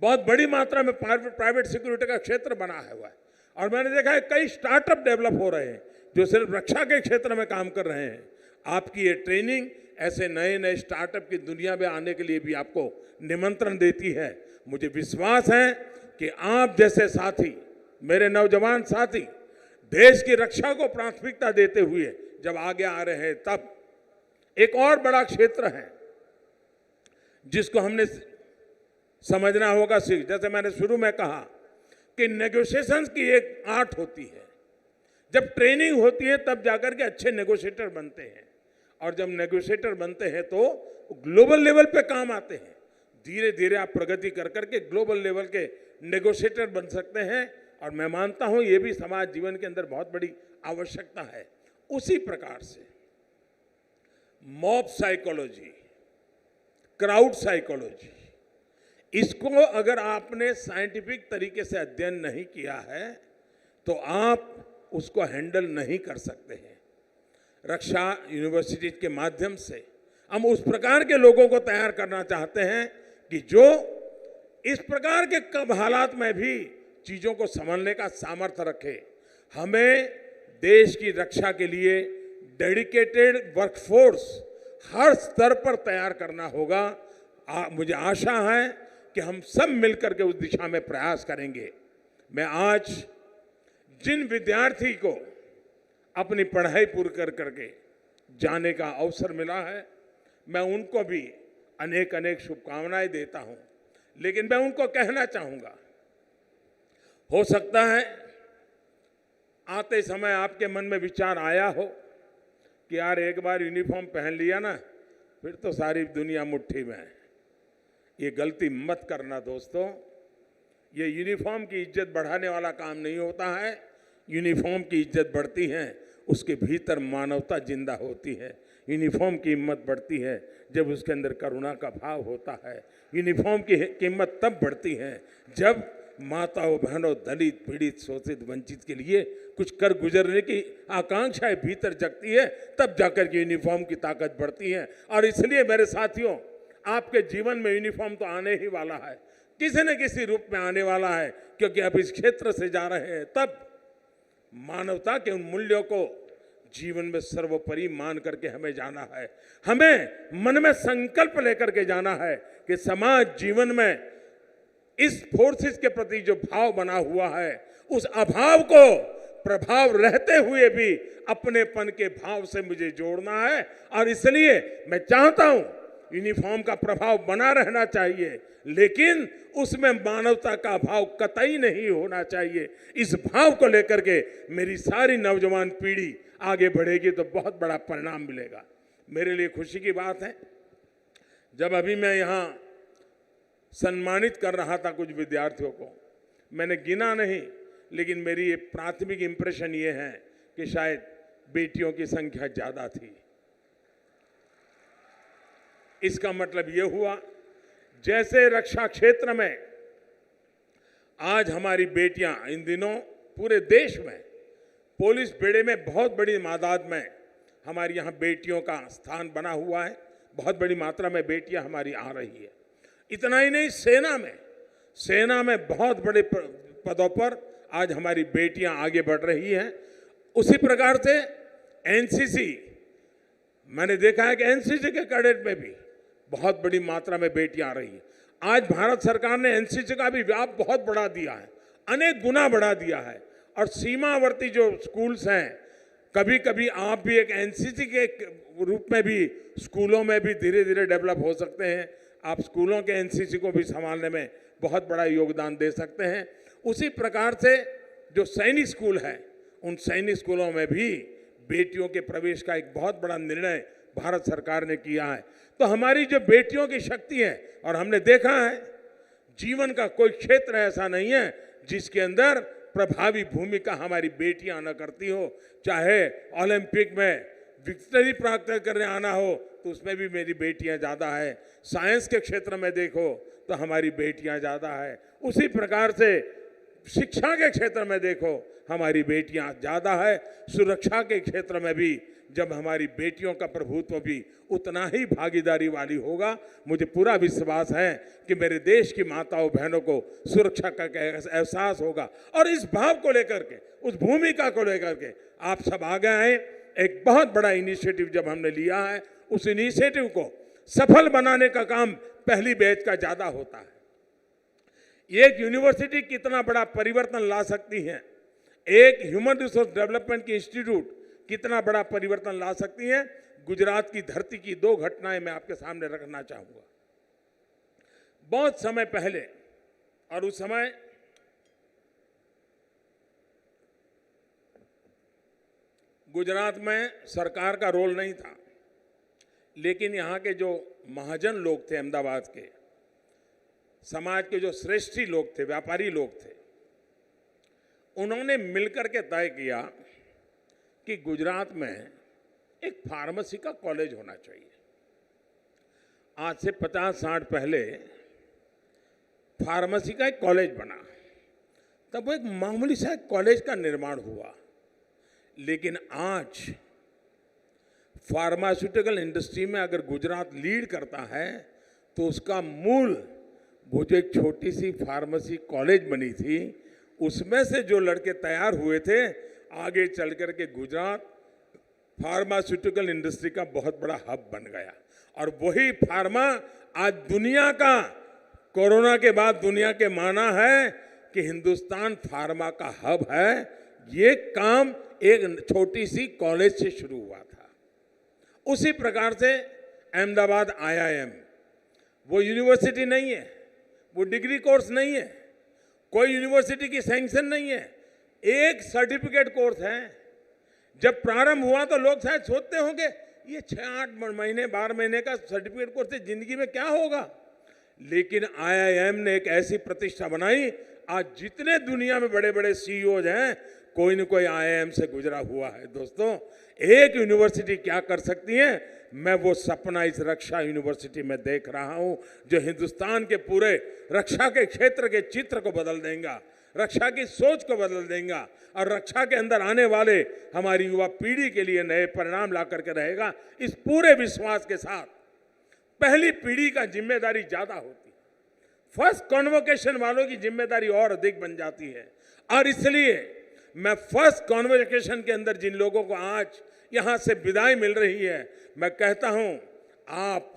बहुत बड़ी मात्रा में प्राइवेट सिक्योरिटी का क्षेत्र बना हुआ है। और मैंने देखा है कई स्टार्टअप डेवलप हो रहे हैं जो सिर्फ रक्षा के क्षेत्र में काम कर रहे हैं। आपकी ये ट्रेनिंग ऐसे नए नए स्टार्टअप की दुनिया में आने के लिए भी आपको निमंत्रण देती है। मुझे विश्वास है कि आप जैसे साथी, मेरे नौजवान साथी, देश की रक्षा को प्राथमिकता देते हुए जब आगे आ रहे हैं, तब एक और बड़ा क्षेत्र है जिसको हमने समझना होगा। जैसे मैंने शुरू में कहा कि नेगोशिएशंस की एक आर्ट होती है, जब ट्रेनिंग होती है तब जाकर के अच्छे नेगोशिएटर बनते हैं, और जब नेगोशिएटर बनते हैं तो ग्लोबल लेवल पे काम आते हैं। धीरे धीरे आप प्रगति कर करके ग्लोबल लेवल के नेगोशिएटर बन सकते हैं, और मैं मानता हूं ये भी समाज जीवन के अंदर बहुत बड़ी आवश्यकता है। उसी प्रकार से मॉब साइकोलॉजी, क्राउड साइकोलॉजी, इसको अगर आपने साइंटिफिक तरीके से अध्ययन नहीं किया है तो आप उसको हैंडल नहीं कर सकते हैं। रक्षा यूनिवर्सिटी के माध्यम से हम उस प्रकार के लोगों को तैयार करना चाहते हैं कि जो इस प्रकार के कब हालात में भी चीज़ों को संभालने का सामर्थ्य रखे। हमें देश की रक्षा के लिए डेडिकेटेड वर्कफोर्स हर स्तर पर तैयार करना होगा। मुझे आशा है कि हम सब मिलकर के उस दिशा में प्रयास करेंगे। मैं आज जिन विद्यार्थी को अपनी पढ़ाई पूरी कर करके जाने का अवसर मिला है, मैं उनको भी अनेक अनेक शुभकामनाएं देता हूं। लेकिन मैं उनको कहना चाहूंगा, हो सकता है आते समय आपके मन में विचार आया हो कि यार एक बार यूनिफॉर्म पहन लिया ना फिर तो सारी दुनिया मुट्ठी में है। ये गलती मत करना दोस्तों। ये यूनिफॉर्म की इज्जत बढ़ाने वाला काम नहीं होता है। यूनिफॉर्म की इज्जत बढ़ती है, उसके भीतर मानवता जिंदा होती है। यूनिफॉर्म की हिम्मत बढ़ती है जब उसके अंदर करुणा का भाव होता है। यूनिफॉर्म की कीमत तब बढ़ती है जब माताओं, बहनों, दलित, पीड़ित, शोषित, वंचित के लिए कुछ कर गुजरने की आकांक्षाएं भीतर जगती है, तब जाकर के यूनिफॉर्म की ताकत बढ़ती है। और इसलिए मेरे साथियों, आपके जीवन में यूनिफॉर्म तो आने ही वाला है, किसी न किसी रूप में आने वाला है, क्योंकि आप इस क्षेत्र से जा रहे हैं। तब मानवता के उन मूल्यों को जीवन में सर्वोपरि मान करके हमें जाना है। हमें मन में संकल्प लेकर के जाना है कि समाज जीवन में इस फोर्सेस के प्रति जो भाव बना हुआ है, उस अभाव को प्रभाव रहते हुए भी अपनेपन के भाव से मुझे जोड़ना है। और इसलिए मैं चाहता हूं यूनिफॉर्म का प्रभाव बना रहना चाहिए, लेकिन उसमें मानवता का भाव कतई नहीं होना चाहिए। इस भाव को लेकर के मेरी सारी नौजवान पीढ़ी आगे बढ़ेगी तो बहुत बड़ा परिणाम मिलेगा। मेरे लिए खुशी की बात है, जब अभी मैं यहाँ सम्मानित कर रहा था कुछ विद्यार्थियों को, मैंने गिना नहीं, लेकिन मेरी ये प्राथमिक इंप्रेशन ये है कि शायद बेटियों की संख्या ज़्यादा थी। इसका मतलब ये हुआ, जैसे रक्षा क्षेत्र में आज हमारी बेटियां इन दिनों पूरे देश में पुलिस बेड़े में बहुत बड़ी तादाद में हमारी यहाँ बेटियों का स्थान बना हुआ है। बहुत बड़ी मात्रा में बेटियां हमारी आ रही है। इतना ही नहीं, सेना में बहुत बड़े पदों पर आज हमारी बेटियां आगे बढ़ रही हैं। उसी प्रकार से एनसीसी, मैंने देखा है कि एनसीसी के कैडेट में भी बहुत बड़ी मात्रा में बेटियां आ रही हैं। आज भारत सरकार ने एनसीसी का भी व्याप बहुत बढ़ा दिया है, अनेक गुना बढ़ा दिया है। और सीमावर्ती जो स्कूल्स हैं, कभी कभी आप भी एक एनसीसी के रूप में भी स्कूलों में भी धीरे धीरे डेवलप हो सकते हैं। आप स्कूलों के एनसीसी को भी संभालने में बहुत बड़ा योगदान दे सकते हैं। उसी प्रकार से जो सैनिक स्कूल है, उन सैनिक स्कूलों में भी बेटियों के प्रवेश का एक बहुत बड़ा निर्णय भारत सरकार ने किया है। तो हमारी जो बेटियों की शक्ति है, और हमने देखा है जीवन का कोई क्षेत्र ऐसा नहीं है जिसके अंदर प्रभावी भूमिका हमारी बेटियां न करती हो। चाहे ओलंपिक में विक्ट्री प्राप्त करने आना हो तो उसमें भी मेरी बेटियां ज़्यादा है। साइंस के क्षेत्र में देखो तो हमारी बेटियां ज़्यादा है। उसी प्रकार से शिक्षा के क्षेत्र में देखो हमारी बेटियां ज़्यादा है। सुरक्षा के क्षेत्र में भी जब हमारी बेटियों का प्रभुत्व भी उतना ही भागीदारी वाली होगा, मुझे पूरा विश्वास है कि मेरे देश की माताओं बहनों को सुरक्षा का एहसास होगा। और इस भाव को लेकर के, उस भूमिका को लेकर के आप सब आगे आए। एक बहुत बड़ा इनिशिएटिव जब हमने लिया है, उस इनिशिएटिव को सफल बनाने का काम पहली बैच का ज़्यादा होता है। एक यूनिवर्सिटी कितना बड़ा परिवर्तन ला सकती है, एक ह्यूमन रिसोर्स डेवलपमेंट की इंस्टीट्यूट कितना बड़ा परिवर्तन ला सकती है। गुजरात की धरती की दो घटनाएं मैं आपके सामने रखना चाहूंगा। बहुत समय पहले, और उस समय गुजरात में सरकार का रोल नहीं था, लेकिन यहाँ के जो महाजन लोग थे, अहमदाबाद के समाज के जो श्रेष्ठी लोग थे, व्यापारी लोग थे, उन्होंने मिलकर के तय किया कि गुजरात में एक फार्मेसी का कॉलेज होना चाहिए। आज से 50-60 पहले फार्मेसी का एक कॉलेज बना, तब वो एक मामूली सा कॉलेज का निर्माण हुआ। लेकिन आज फार्मास्यूटिकल इंडस्ट्री में अगर गुजरात लीड करता है तो उसका मूल, वो जो एक छोटी सी फार्मेसी कॉलेज बनी थी, उसमें से जो लड़के तैयार हुए थे, आगे चल कर के गुजरात फार्मास्यूटिकल इंडस्ट्री का बहुत बड़ा हब बन गया। और वही फार्मा आज दुनिया का, कोरोना के बाद दुनिया के माना है कि हिंदुस्तान फार्मा का हब है। ये काम एक छोटी सी कॉलेज से शुरू हुआ था। उसी प्रकार से अहमदाबाद IIM, वो यूनिवर्सिटी नहीं है, वो डिग्री कोर्स नहीं है, कोई यूनिवर्सिटी की सैंक्शन नहीं है, एक सर्टिफिकेट कोर्स है। जब प्रारंभ हुआ तो लोग शायद सोचते होंगे ये 6-8 महीने 12 महीने का सर्टिफिकेट कोर्स से जिंदगी में क्या होगा। लेकिन IIM ने एक ऐसी प्रतिष्ठा बनाई, आज जितने दुनिया में बड़े बड़े CEOs हैं, कोई न कोई IIM से गुजरा हुआ है। दोस्तों, एक यूनिवर्सिटी क्या कर सकती है, मैं वो सपना इस रक्षा यूनिवर्सिटी में देख रहा हूं, जो हिंदुस्तान के पूरे रक्षा के क्षेत्र के चित्र को बदल देगा, रक्षा की सोच को बदल देगा, और रक्षा के अंदर आने वाले हमारी युवा पीढ़ी के लिए नए परिणाम ला करके रहेगा। इस पूरे विश्वास के साथ पहली पीढ़ी का जिम्मेदारी ज्यादा होती है, फर्स्ट कॉन्वोकेशन वालों की जिम्मेदारी और अधिक बन जाती है। और इसलिए मैं फर्स्ट कॉन्वोकेशन के अंदर जिन लोगों को आज यहां से विदाई मिल रही है, मैं कहता हूं, आप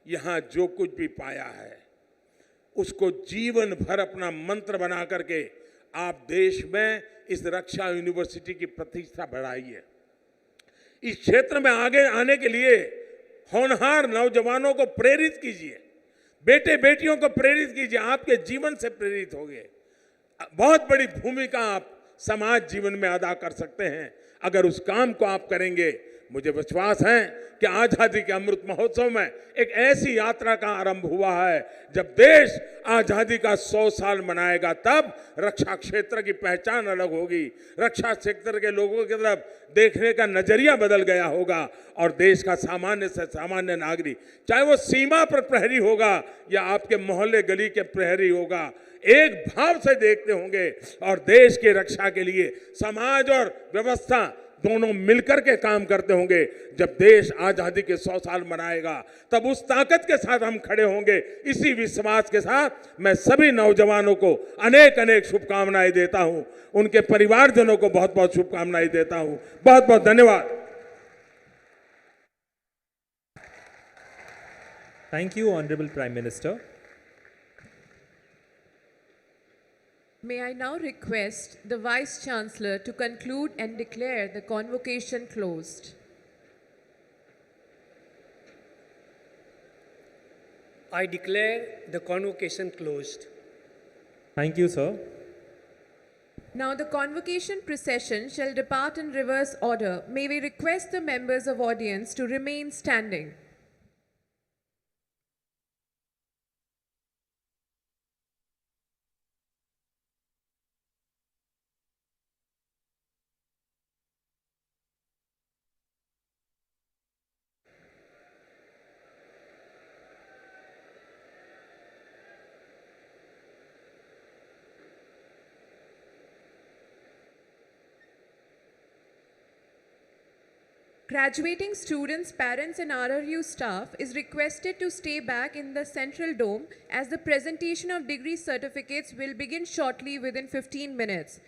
यहां जो कुछ भी पाया है उसको जीवन भर अपना मंत्र बना करके आप देश में इस रक्षा यूनिवर्सिटी की प्रतिष्ठा बढ़ाइए। इस क्षेत्र में आगे आने के लिए होनहार नौजवानों को प्रेरित कीजिए, बेटे बेटियों को प्रेरित कीजिए, आपके जीवन से प्रेरित होंगे। बहुत बड़ी भूमिका आप समाज जीवन में अदा कर सकते हैं अगर उस काम को आप करेंगे। मुझे विश्वास है कि आज़ादी के अमृत महोत्सव में एक ऐसी यात्रा का आरंभ हुआ है, जब देश आज़ादी का 100 साल मनाएगा, तब रक्षा क्षेत्र की पहचान अलग होगी, रक्षा क्षेत्र के लोगों की तरफ देखने का नजरिया बदल गया होगा, और देश का सामान्य से सामान्य नागरिक, चाहे वो सीमा पर प्रहरी होगा या आपके मोहल्ले गली के प्रहरी होगा, एक भाव से देखते होंगे और देश की रक्षा के लिए समाज और व्यवस्था दोनों मिलकर के काम करते होंगे। जब देश आजादी के 100 साल मनाएगा तब उस ताकत के साथ हम खड़े होंगे। इसी विश्वास के साथ मैं सभी नौजवानों को अनेक अनेक शुभकामनाएं देता हूं, उनके परिवारजनों को बहुत बहुत शुभकामनाएं देता हूं। बहुत बहुत धन्यवाद। Thank you, Honorable Prime Minister. May I now request the Vice Chancellor to conclude and declare the convocation closed. I declare the convocation closed. Thank you, sir. Now the convocation procession shall depart in reverse order. May we request the members of audience to remain standing. Graduating students, parents and RRU staff is requested to stay back in the central dome as the presentation of degree certificates will begin shortly within 15 minutes.